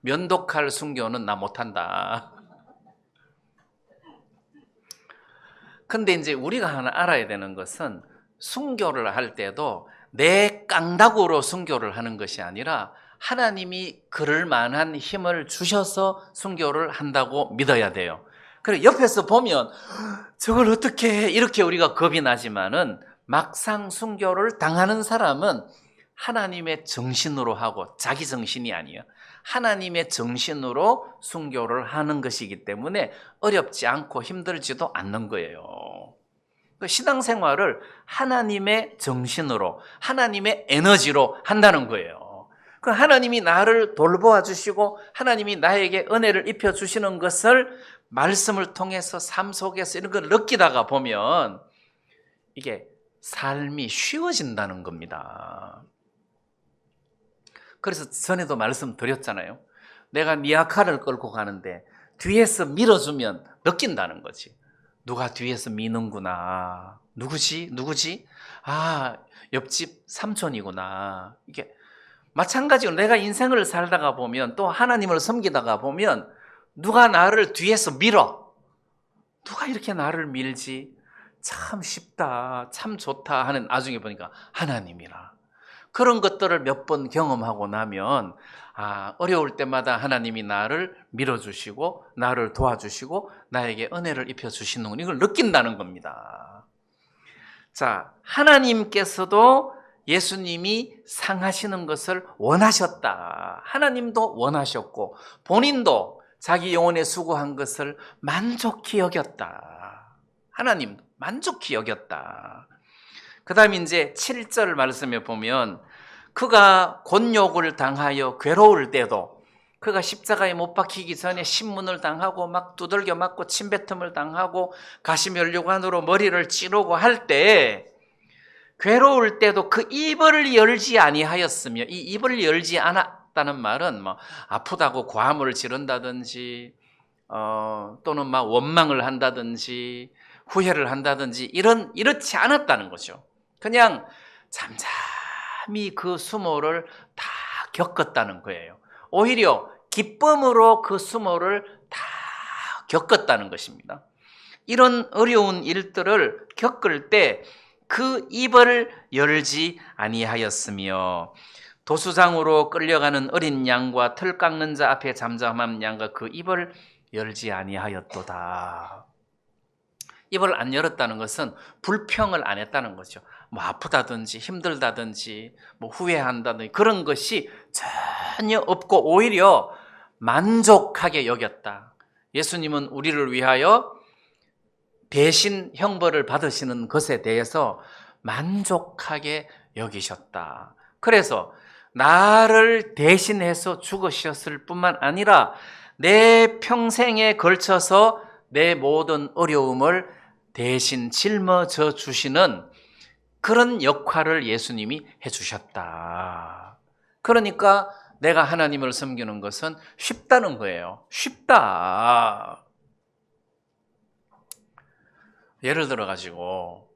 면도칼 순교는 나 못한다. 근데 이제 우리가 하나 알아야 되는 것은 순교를 할 때도 내 깡다구로 순교를 하는 것이 아니라 하나님이 그럴 만한 힘을 주셔서 순교를 한다고 믿어야 돼요. 그래 옆에서 보면 저걸 어떻게 해? 이렇게 우리가 겁이 나지만은 막상 순교를 당하는 사람은 하나님의 정신으로 하고 자기 정신이 아니에요. 하나님의 정신으로 순교를 하는 것이기 때문에 어렵지 않고 힘들지도 않는 거예요. 신앙생활을 하나님의 정신으로, 하나님의 에너지로 한다는 거예요. 하나님이 나를 돌보아 주시고 하나님이 나에게 은혜를 입혀 주시는 것을 말씀을 통해서 삶 속에서 이런 걸 느끼다가 보면 이게 삶이 쉬워진다는 겁니다. 그래서 전에도 말씀드렸잖아요. 내가 미아카를 끌고 가는데 뒤에서 밀어주면 느낀다는 거지. 누가 뒤에서 미는구나. 누구지? 아, 옆집 삼촌이구나. 이게 마찬가지로 내가 인생을 살다가 보면 또 하나님을 섬기다가 보면 누가 나를 뒤에서 밀어. 누가 이렇게 나를 밀지? 참 쉽다, 참 좋다 하는 나중에 보니까 하나님이라. 그런 것들을 몇 번 경험하고 나면 어려울 때마다 하나님이 나를 밀어주시고 나를 도와주시고 나에게 은혜를 입혀주시는 이걸 느낀다는 겁니다. 자, 하나님께서도 예수님이 상하시는 것을 원하셨다. 하나님도 원하셨고 본인도 자기 영혼에 수고한 것을 만족히 여겼다. 하나님 만족히 여겼다. 그 다음에 이제 7절 말씀에 보면 그가 곤욕을 당하여 괴로울 때도 그가 십자가에 못 박히기 전에 신문을 당하고 막 두들겨 맞고 침뱉음을 당하고 가시면류관으로 머리를 찌르고 할 때 괴로울 때도 그 입을 열지 아니하였으며, 이 입을 열지 않았다는 말은 뭐 아프다고 고함을 지른다든지 또는 막 원망을 한다든지 후회를 한다든지 이렇지 않았다는 거죠. 그냥 잠잠히 그 수모를 다 겪었다는 거예요. 오히려 기쁨으로 그 수모를 다 겪었다는 것입니다. 이런 어려운 일들을 겪을 때 그 입을 열지 아니하였으며 도수장으로 끌려가는 어린 양과 틀 깎는 자 앞에 잠잠한 양과 그 입을 열지 아니하였도다. 입을 안 열었다는 것은 불평을 안 했다는 거죠. 뭐 아프다든지 힘들다든지 뭐 후회한다든지 그런 것이 전혀 없고 오히려 만족하게 여겼다. 예수님은 우리를 위하여 대신 형벌을 받으시는 것에 대해서 만족하게 여기셨다. 그래서 나를 대신해서 죽으셨을 뿐만 아니라 내 평생에 걸쳐서 내 모든 어려움을 대신 짊어져 주시는 그런 역할을 예수님이 해주셨다. 그러니까 내가 하나님을 섬기는 것은 쉽다는 거예요. 쉽다. 예를 들어 가지고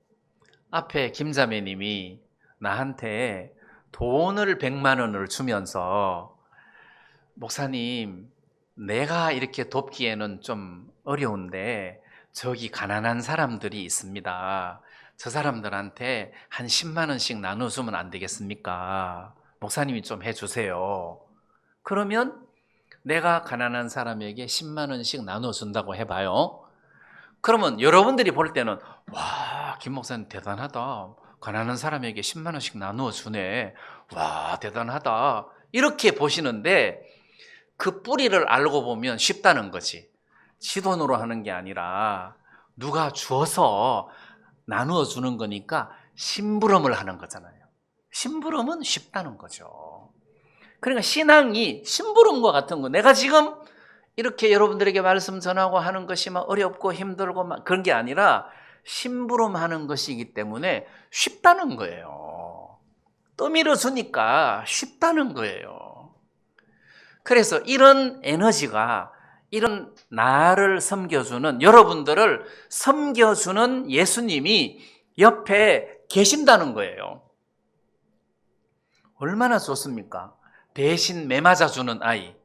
앞에 김자매님이 나한테 돈을 100만 원을 주면서 목사님 내가 이렇게 돕기에는 좀 어려운데 저기 가난한 사람들이 있습니다. 저 사람들한테 한 10만 원씩 나눠주면 안 되겠습니까? 목사님이 좀 해주세요. 그러면 내가 가난한 사람에게 10만 원씩 나눠준다고 해봐요. 그러면 여러분들이 볼 때는 와, 김 목사님 대단하다. 가난한 사람에게 10만 원씩 나누어 주네. 와, 대단하다. 이렇게 보시는데 그 뿌리를 알고 보면 쉽다는 거지. 지 돈으로 하는 게 아니라 누가 주어서 나누어 주는 거니까 심부름을 하는 거잖아요. 심부름은 쉽다는 거죠. 그러니까 신앙이 심부름과 같은 거. 내가 지금 이렇게 여러분들에게 말씀 전하고 하는 것이 막 어렵고 힘들고 막 그런 게 아니라 심부름하는 것이기 때문에 쉽다는 거예요. 떠밀어 주니까 쉽다는 거예요. 그래서 이런 에너지가 이런 나를 섬겨주는 여러분들을 섬겨주는 예수님이 옆에 계신다는 거예요. 얼마나 좋습니까? 대신 매맞아주는 아이.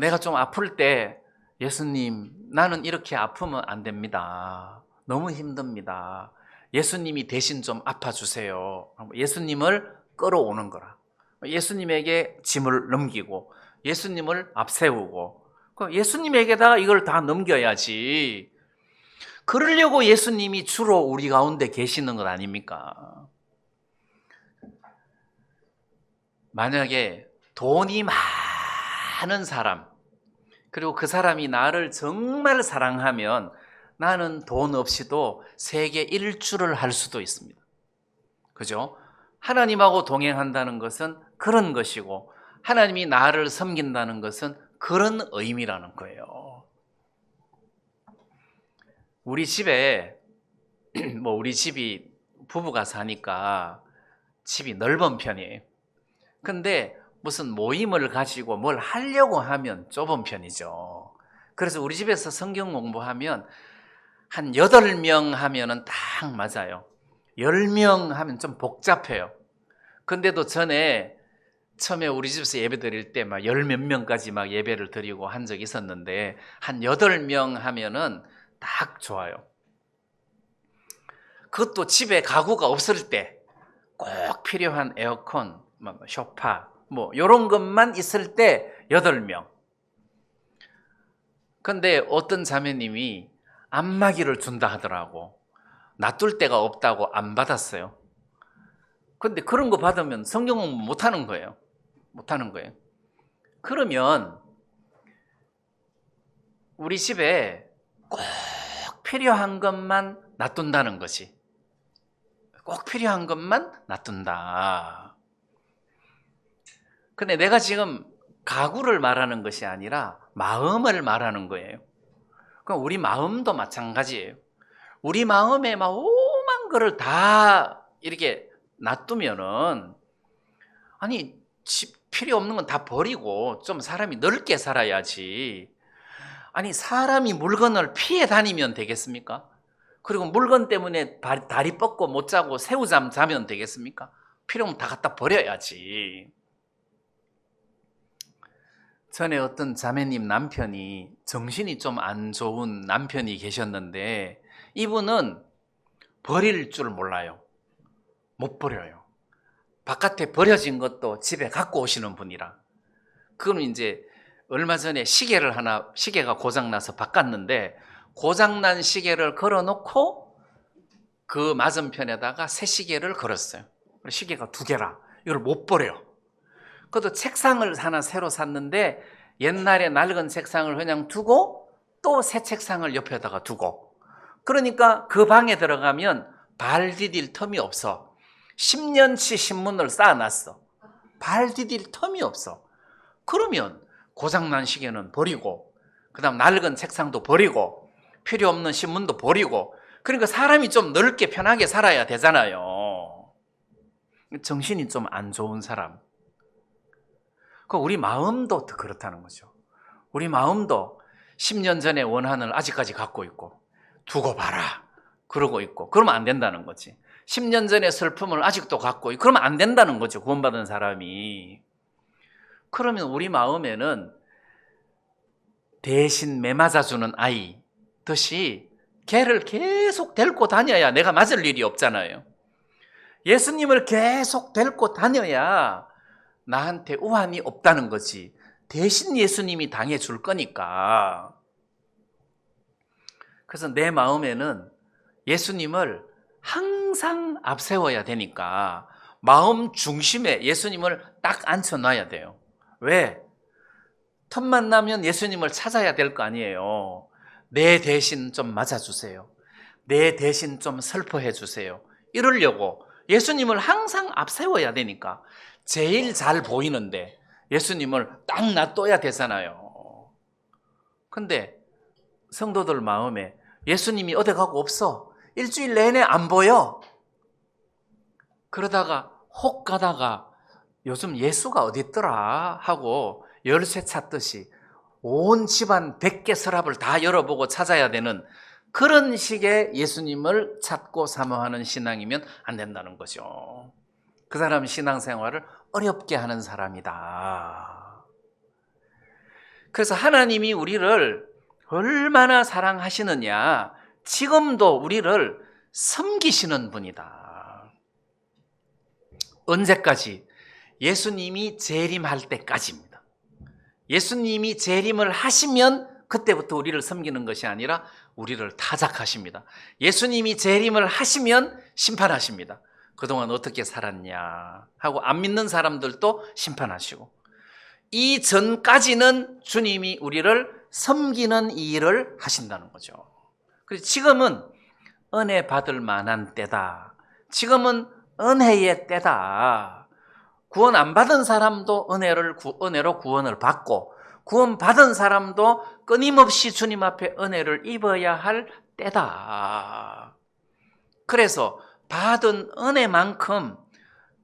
내가 좀 아플 때 예수님 나는 이렇게 아프면 안 됩니다. 너무 힘듭니다. 예수님이 대신 좀 아파주세요. 예수님을 끌어오는 거라. 예수님에게 짐을 넘기고 예수님을 앞세우고 예수님에게다가 이걸 다 넘겨야지. 그러려고 예수님이 주로 우리 가운데 계시는 것 아닙니까? 만약에 돈이 많은 사람 그리고 그 사람이 나를 정말 사랑하면 나는 돈 없이도 세계 일주를 할 수도 있습니다. 그죠? 하나님하고 동행한다는 것은 그런 것이고 하나님이 나를 섬긴다는 것은 그런 의미라는 거예요. 우리 집에 우리 집이 부부가 사니까 집이 넓은 편이에요. 근데 무슨 모임을 가지고 뭘 하려고 하면 좁은 편이죠. 그래서 우리 집에서 성경 공부하면 한 8명 하면은 딱 맞아요. 10명 하면 좀 복잡해요. 근데도 전에 처음에 우리 집에서 예배 드릴 때 막 10몇 명까지 막 예배를 드리고 한 적이 있었는데 한 8명 하면은 딱 좋아요. 그것도 집에 가구가 없을 때 꼭 필요한 에어컨, 소파 이런 것만 있을 때 8명. 근데 어떤 자매님이 안마기를 준다 하더라고. 놔둘 데가 없다고 안 받았어요. 근데 그런 거 받으면 성경 공부 못 하는 거예요. 못 하는 거예요. 그러면 우리 집에 꼭 필요한 것만 놔둔다는 것이, 꼭 필요한 것만 놔둔다. 근데 내가 지금 가구를 말하는 것이 아니라 마음을 말하는 거예요. 그럼 우리 마음도 마찬가지예요. 우리 마음에 막 오만 거를 다 이렇게 놔두면은, 아니 필요 없는 건 다 버리고 좀 사람이 넓게 살아야지. 아니 사람이 물건을 피해 다니면 되겠습니까? 그리고 물건 때문에 다리 뻗고 못 자고 새우잠 자면 되겠습니까? 필요 없으면 다 갖다 버려야지. 전에 어떤 자매님 남편이 정신이 좀 안 좋은 남편이 계셨는데, 이분은 버릴 줄 몰라요. 못 버려요. 바깥에 버려진 것도 집에 갖고 오시는 분이라. 그럼 이제 얼마 전에 시계가 고장나서 바꿨는데, 고장난 시계를 걸어놓고 그 맞은편에다가 새 시계를 걸었어요. 시계가 2개라. 이걸 못 버려요. 그것도 책상을 하나 새로 샀는데, 옛날에 낡은 책상을 그냥 두고 또 새 책상을 옆에다가 두고, 그러니까 그 방에 들어가면 발 디딜 텀이 없어. 10년치 신문을 쌓아놨어. 발 디딜 텀이 없어. 그러면 고장난 시계는 버리고, 그 다음 낡은 책상도 버리고, 필요 없는 신문도 버리고, 그러니까 사람이 좀 넓게 편하게 살아야 되잖아요. 정신이 좀 안 좋은 사람. 우리 마음도 그렇다는 거죠. 우리 마음도 10년 전에 원한을 아직까지 갖고 있고, 두고 봐라 그러고 있고, 그러면 안 된다는 거지. 10년 전에 슬픔을 아직도 갖고 있고, 그러면 안 된다는 거죠, 구원받은 사람이. 그러면 우리 마음에는 대신 매맞아주는 아이 듯이 걔를 계속 데리고 다녀야 내가 맞을 일이 없잖아요. 예수님을 계속 데리고 다녀야 나한테 우환이 없다는 거지. 대신 예수님이 당해줄 거니까. 그래서 내 마음에는 예수님을 항상 앞세워야 되니까 마음 중심에 예수님을 딱 앉혀놔야 돼요. 왜? 틈만 나면 예수님을 찾아야 될 거 아니에요. 내 대신 좀 맞아주세요. 내 대신 좀 슬퍼해 주세요. 이러려고 예수님을 항상 앞세워야 되니까 제일 잘 보이는데 예수님을 딱 놔둬야 되잖아요. 근데 성도들 마음에 예수님이 어디 가고 없어. 일주일 내내 안 보여. 그러다가 혹 가다가 요즘 예수가 어디 있더라 하고 열쇠 찾듯이 온 집안 100개 서랍을 다 열어보고 찾아야 되는 그런 식의 예수님을 찾고 사모하는 신앙이면 안 된다는 거죠. 그 사람 신앙생활을 어렵게 하는 사람이다. 그래서 하나님이 우리를 얼마나 사랑하시느냐, 지금도 우리를 섬기시는 분이다. 언제까지? 예수님이 재림할 때까지입니다. 예수님이 재림을 하시면 그때부터 우리를 섬기는 것이 아니라 우리를 타작하십니다. 예수님이 재림을 하시면 심판하십니다. 그동안 어떻게 살았냐 하고 안 믿는 사람들도 심판하시고, 이 전까지는 주님이 우리를 섬기는 일을 하신다는 거죠. 그래서 지금은 은혜 받을 만한 때다. 지금은 은혜의 때다. 구원 안 받은 사람도 은혜로 구원을 받고, 구원 받은 사람도 끊임없이 주님 앞에 은혜를 입어야 할 때다. 그래서 받은 은혜만큼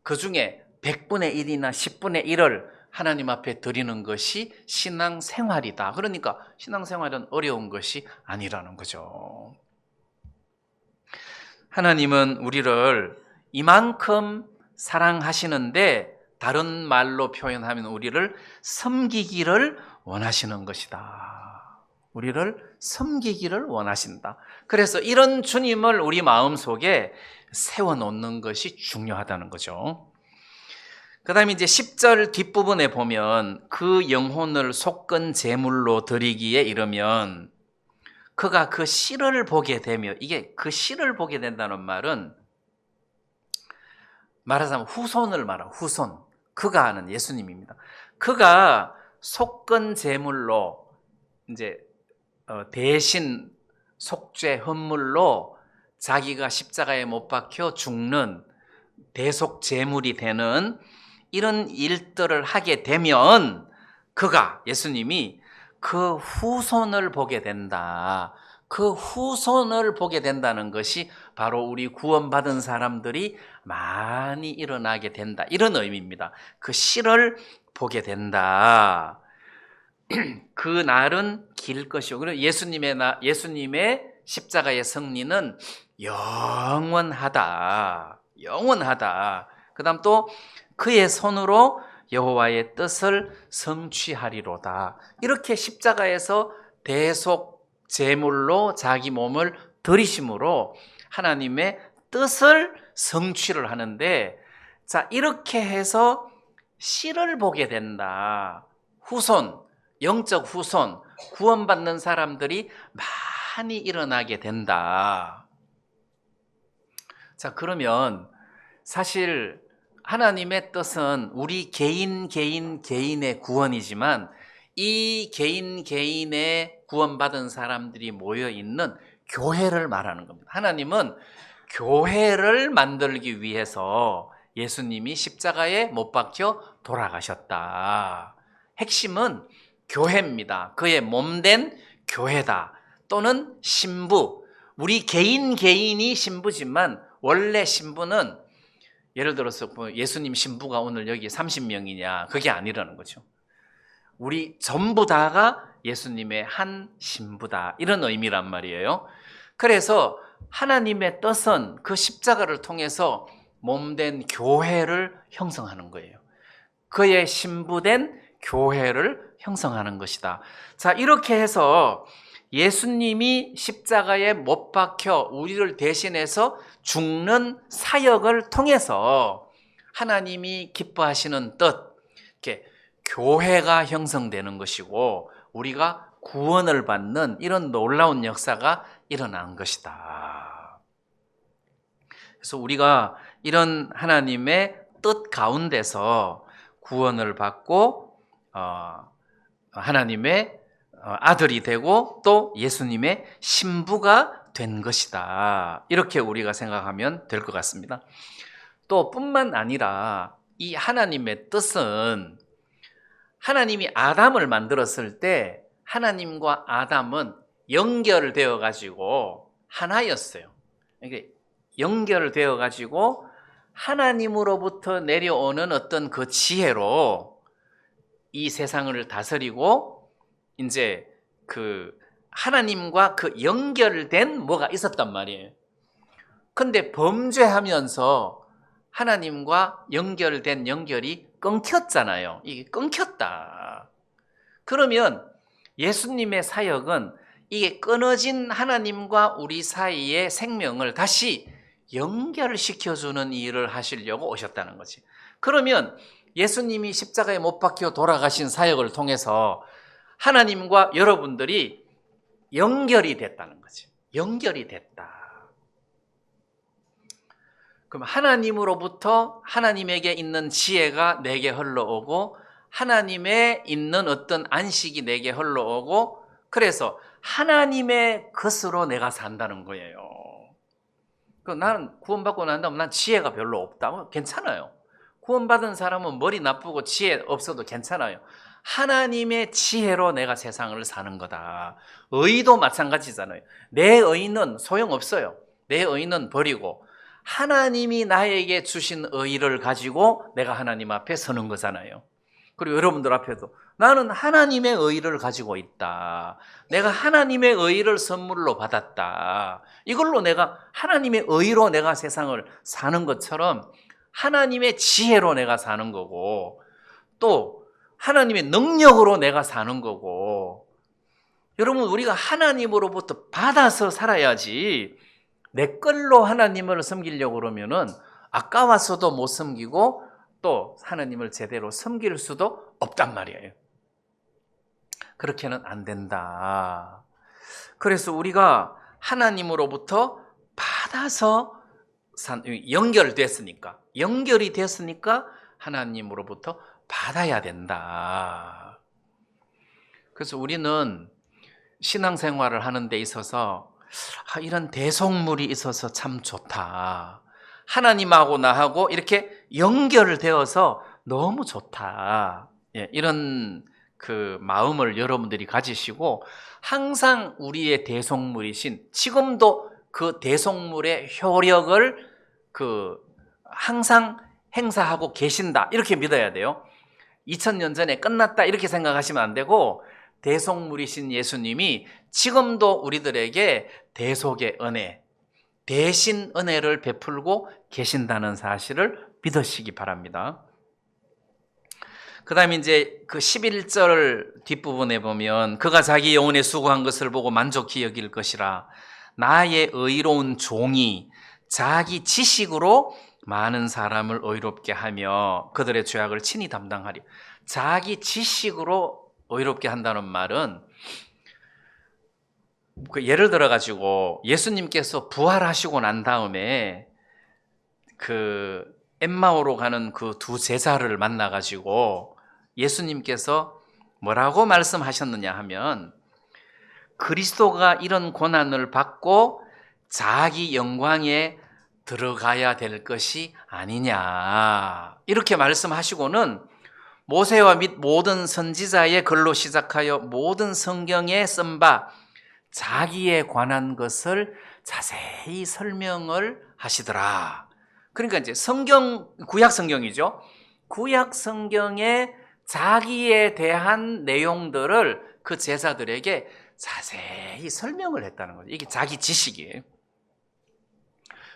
그 중에 100분의 1이나 10분의 1을 하나님 앞에 드리는 것이 신앙생활이다. 그러니까 신앙생활은 어려운 것이 아니라는 거죠. 하나님은 우리를 이만큼 사랑하시는데, 다른 말로 표현하면 우리를 섬기기를 원하시는 것이다. 우리를 섬기기를 원하신다. 그래서 이런 주님을 우리 마음속에 세워놓는 것이 중요하다는 거죠. 그 다음에 이제 10절 뒷부분에 보면 그 영혼을 속건 제물로 드리기에 이르면 그가 그 씨를 보게 되며, 이게 그 씨를 보게 된다는 말은 말하자면 후손을 말하고 후손. 그가 하는 예수님입니다. 그가 속건 제물로 이제 대신 속죄 헌물로 자기가 십자가에 못 박혀 죽는 대속 제물이 되는 이런 일들을 하게 되면 그가 예수님이 그 후손을 보게 된다. 그 후손을 보게 된다는 것이 바로 우리 구원받은 사람들이 많이 일어나게 된다. 이런 의미입니다. 그 실을 보게 된다. 그 날은 길 것이요. 그리고 예수님의 십자가의 승리는 영원하다. 영원하다. 그다음 또 그의 손으로 여호와의 뜻을 성취하리로다. 이렇게 십자가에서 대속 제물로 자기 몸을 들이심으로 하나님의 뜻을 성취를 하는데, 자, 이렇게 해서 실을 보게 된다. 후손, 영적 후손, 구원받는 사람들이 많이 일어나게 된다. 자, 그러면 사실 하나님의 뜻은 우리 개인의 구원이지만 이 개인의 구원받은 사람들이 모여있는 교회를 말하는 겁니다. 하나님은 교회를 만들기 위해서 예수님이 십자가에 못 박혀 돌아가셨다. 핵심은 교회입니다. 그의 몸된 교회다. 또는 신부. 우리 개인이 신부지만 원래 신부는 예를 들어서 예수님 신부가 오늘 여기 30명이냐, 그게 아니라는 거죠. 우리 전부 다가 예수님의 한 신부다, 이런 의미란 말이에요. 그래서 하나님의 뜻은 그 십자가를 통해서 몸된 교회를 형성하는 거예요. 그의 신부된 교회를 형성하는 것이다. 자, 이렇게 해서 예수님이 십자가에 못 박혀 우리를 대신해서 죽는 사역을 통해서 하나님이 기뻐하시는 뜻, 이렇게 교회가 형성되는 것이고 우리가 구원을 받는 이런 놀라운 역사가 일어난 것이다. 그래서 우리가 이런 하나님의 뜻 가운데서 구원을 받고 하나님의 아들이 되고 또 예수님의 신부가 된 것이다. 이렇게 우리가 생각하면 될 것 같습니다. 또 뿐만 아니라 이 하나님의 뜻은 하나님이 아담을 만들었을 때 하나님과 아담은 연결되어 가지고 하나였어요. 연결되어 가지고 하나님으로부터 내려오는 어떤 그 지혜로 이 세상을 다스리고 이제 그 하나님과 그 연결된 뭐가 있었단 말이에요. 근데 범죄하면서 하나님과 연결된 연결이 끊겼잖아요. 이게 끊겼다. 그러면 예수님의 사역은 이게 끊어진 하나님과 우리 사이의 생명을 다시 연결시켜주는 일을 하시려고 오셨다는 거지. 그러면 예수님이 십자가에 못 박혀 돌아가신 사역을 통해서 하나님과 여러분들이 연결이 됐다는 거죠. 연결이 됐다. 그럼 하나님으로부터 하나님에게 있는 지혜가 내게 흘러오고 하나님에 있는 어떤 안식이 내게 흘러오고 그래서 하나님의 것으로 내가 산다는 거예요. 나는 구원받고 난 다음 난 지혜가 별로 없다. 괜찮아요. 구원받은 사람은 머리 나쁘고 지혜 없어도 괜찮아요. 하나님의 지혜로 내가 세상을 사는 거다. 의도 마찬가지잖아요. 내 의는 소용없어요. 내 의는 버리고 하나님이 나에게 주신 의를 가지고 내가 하나님 앞에 서는 거잖아요. 그리고 여러분들 앞에도 나는 하나님의 의를 가지고 있다. 내가 하나님의 의를 선물로 받았다. 이걸로 내가 하나님의 의로 내가 세상을 사는 것처럼 하나님의 지혜로 내가 사는 거고 또 하나님의 능력으로 내가 사는 거고 여러분 우리가 하나님으로부터 받아서 살아야지 내 걸로 하나님을 섬기려고 그러면은 아까워서도 못 섬기고 또 하나님을 제대로 섬길 수도 없단 말이에요. 그렇게는 안 된다. 그래서 우리가 하나님으로부터 받아서 연결이 됐으니까 하나님으로부터 받아야 된다. 그래서 우리는 신앙생활을 하는 데 있어서 이런 대속물이 있어서 참 좋다. 하나님하고 나하고 이렇게 연결되어서 너무 좋다. 이런 그 마음을 여러분들이 가지시고 항상 우리의 대속물이신 지금도 그 대속물의 효력을 항상 행사하고 계신다. 이렇게 믿어야 돼요. 2000년 전에 끝났다 이렇게 생각하시면 안 되고 대속물이신 예수님이 지금도 우리들에게 대속의 은혜, 대신 은혜를 베풀고 계신다는 사실을 믿으시기 바랍니다. 그 다음에 이제 그 11절 뒷부분에 보면 그가 자기 영혼에 수고한 것을 보고 만족히 여길 것이라 나의 의로운 종이 자기 지식으로 많은 사람을 의롭게 하며 그들의 죄악을 친히 담당하리. 자기 지식으로 의롭게 한다는 말은 예를 들어 가지고 예수님께서 부활하시고 난 다음에 그 엠마오로 가는 그 두 제자를 만나 가지고 예수님께서 뭐라고 말씀하셨느냐 하면 그리스도가 이런 고난을 받고 자기 영광에 들어가야 될 것이 아니냐 이렇게 말씀하시고는 모세와 및 모든 선지자의 글로 시작하여 모든 성경에 쓴 바 자기에 관한 것을 자세히 설명을 하시더라. 그러니까 이제 구약 성경이죠. 구약 성경에 자기에 대한 내용들을 그 제자들에게 자세히 설명을 했다는 거죠. 이게 자기 지식이에요.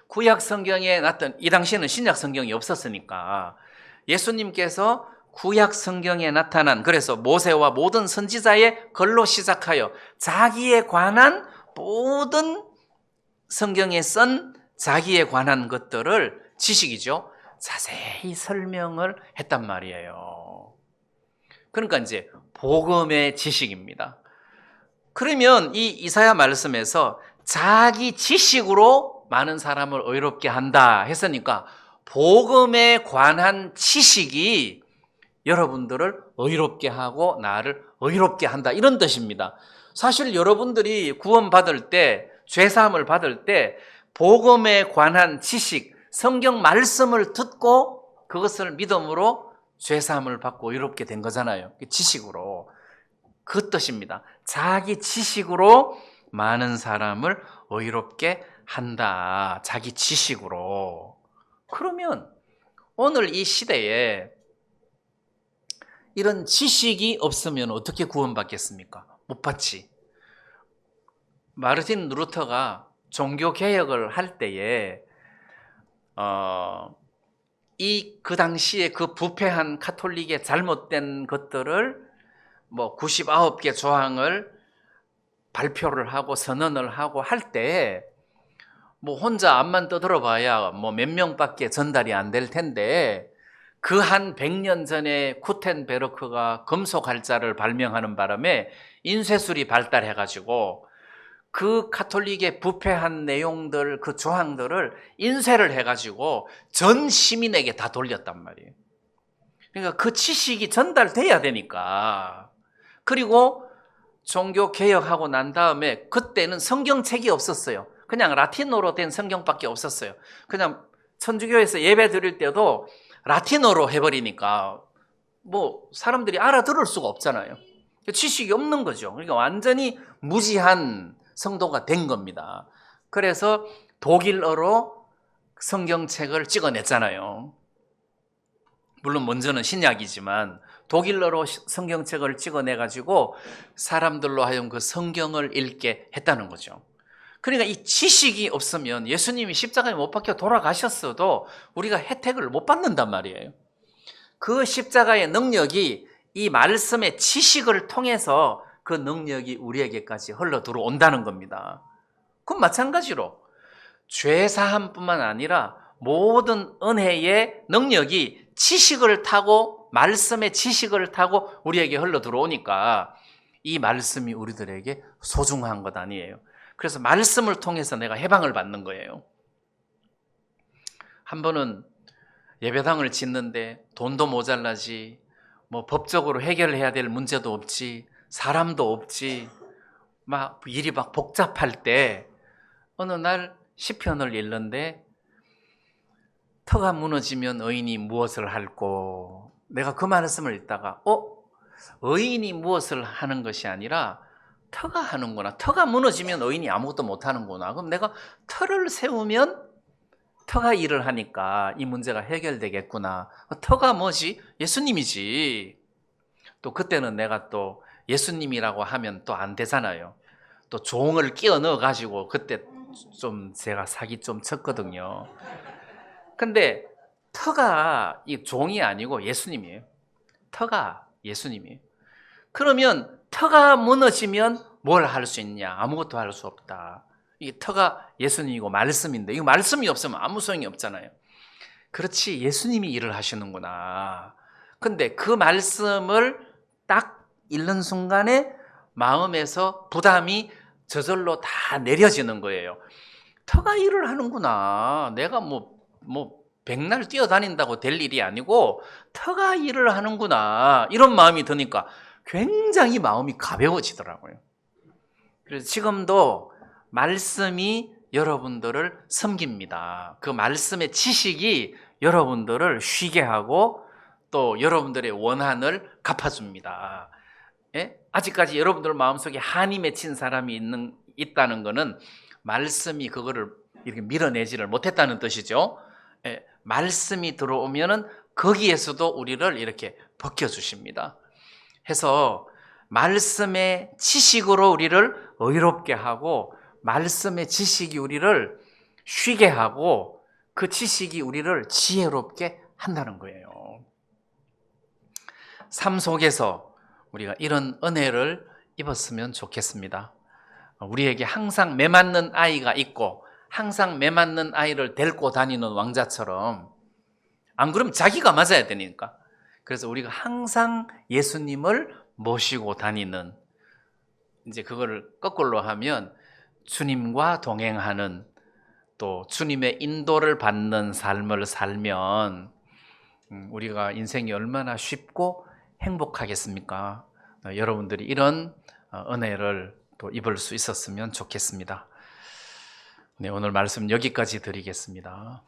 구약 성경에 나타난, 이 당시에는 신약 성경이 없었으니까 예수님께서 구약 성경에 나타난, 그래서 모세와 모든 선지자의 글로 시작하여 자기에 관한 모든 성경에 쓴 자기에 관한 것들을 지식이죠. 자세히 설명을 했단 말이에요. 그러니까 이제 복음의 지식입니다. 그러면 이 이사야 말씀에서 자기 지식으로 많은 사람을 의롭게 한다 했으니까 복음에 관한 지식이 여러분들을 의롭게 하고 나를 의롭게 한다 이런 뜻입니다. 사실 여러분들이 구원받을 때, 죄사함을 받을 때 복음에 관한 지식, 성경 말씀을 듣고 그것을 믿음으로 죄사함을 받고 의롭게 된 거잖아요. 지식으로. 그 뜻입니다. 자기 지식으로 많은 사람을 의롭게 한다. 자기 지식으로. 그러면 오늘 이 시대에 이런 지식이 없으면 어떻게 구원받겠습니까? 못 받지. 마르틴 루터가 종교개혁을 할 때에 그 당시에 그 부패한 카톨릭의 잘못된 것들을 99개 조항을 발표를 하고 선언을 하고 할 때 혼자 앞만 떠들어봐야 몇 명밖에 전달이 안 될 텐데 그 한 100년 전에 구텐베르크가 금속 활자를 발명하는 바람에 인쇄술이 발달해가지고 그 카톨릭의 부패한 내용들, 그 조항들을 인쇄를 해가지고 전 시민에게 다 돌렸단 말이에요. 그러니까 그 지식이 전달돼야 되니까. 그리고 종교 개혁하고 난 다음에 그때는 성경책이 없었어요. 그냥 라틴어로 된 성경밖에 없었어요. 그냥 천주교에서 예배 드릴 때도 라틴어로 해버리니까 사람들이 알아들을 수가 없잖아요. 지식이 없는 거죠. 그러니까 완전히 무지한 성도가 된 겁니다. 그래서 독일어로 성경책을 찍어냈잖아요. 물론 먼저는 신약이지만 독일어로 성경책을 찍어내가지고 사람들로 하여금 그 성경을 읽게 했다는 거죠. 그러니까 이 지식이 없으면 예수님이 십자가에 못 박혀 돌아가셨어도 우리가 혜택을 못 받는단 말이에요. 그 십자가의 능력이 이 말씀의 지식을 통해서 그 능력이 우리에게까지 흘러 들어온다는 겁니다. 그럼 마찬가지로 죄사함뿐만 아니라 모든 은혜의 능력이 지식을 타고 말씀의 지식을 타고 우리에게 흘러 들어오니까 이 말씀이 우리들에게 소중한 것 아니에요. 그래서 말씀을 통해서 내가 해방을 받는 거예요. 한 번은 예배당을 짓는데 돈도 모자라지, 뭐 법적으로 해결해야 될 문제도 없지, 사람도 없지, 막 일이 막 복잡할 때 어느 날 시편을 읽는데 터가 무너지면 의인이 무엇을 할꼬. 내가 그 말씀을 읽다가 의인이 무엇을 하는 것이 아니라 터가 하는구나. 터가 무너지면 의인이 아무것도 못 하는구나. 그럼 내가 터를 세우면 터가 일을 하니까 이 문제가 해결되겠구나. 터가 뭐지? 예수님이지. 또 그때는 내가 또 예수님이라고 하면 또 안 되잖아요. 또 종을 끼워 넣어 가지고 그때 좀 제가 사기 좀 쳤거든요. 근데 터가 이 종이 아니고 예수님이에요. 터가 예수님이에요. 그러면 터가 무너지면 뭘 할 수 있냐? 아무것도 할 수 없다. 이 터가 예수님이고 말씀인데 이 말씀이 없으면 아무 소용이 없잖아요. 그렇지, 예수님이 일을 하시는구나. 근데 그 말씀을 딱 읽는 순간에 마음에서 부담이 저절로 다 내려지는 거예요. 터가 일을 하는구나. 내가 뭐 백날 뛰어다닌다고 될 일이 아니고 터가 일을 하는구나. 이런 마음이 드니까 굉장히 마음이 가벼워지더라고요. 그래서 지금도 말씀이 여러분들을 섬깁니다. 그 말씀의 지식이 여러분들을 쉬게 하고 또 여러분들의 원한을 갚아줍니다. 예? 아직까지 여러분들 마음속에 한이 맺힌 사람이 있다는 것은 말씀이 그거를 이렇게 밀어내지를 못했다는 뜻이죠. 예, 말씀이 들어오면은 거기에서도 우리를 이렇게 벗겨주십니다. 해서 말씀의 지식으로 우리를 의롭게 하고 말씀의 지식이 우리를 쉬게 하고 그 지식이 우리를 지혜롭게 한다는 거예요. 삶 속에서 우리가 이런 은혜를 입었으면 좋겠습니다. 우리에게 항상 매맞는 아이가 있고 항상 매맞는 아이를 데리고 다니는 왕자처럼, 안 그러면 자기가 맞아야 되니까. 그래서 우리가 항상 예수님을 모시고 다니는, 이제 그거를 거꾸로 하면 주님과 동행하는, 또 주님의 인도를 받는 삶을 살면 우리가 인생이 얼마나 쉽고 행복하겠습니까? 여러분들이 이런 은혜를 또 입을 수 있었으면 좋겠습니다. 네, 오늘 말씀 여기까지 드리겠습니다.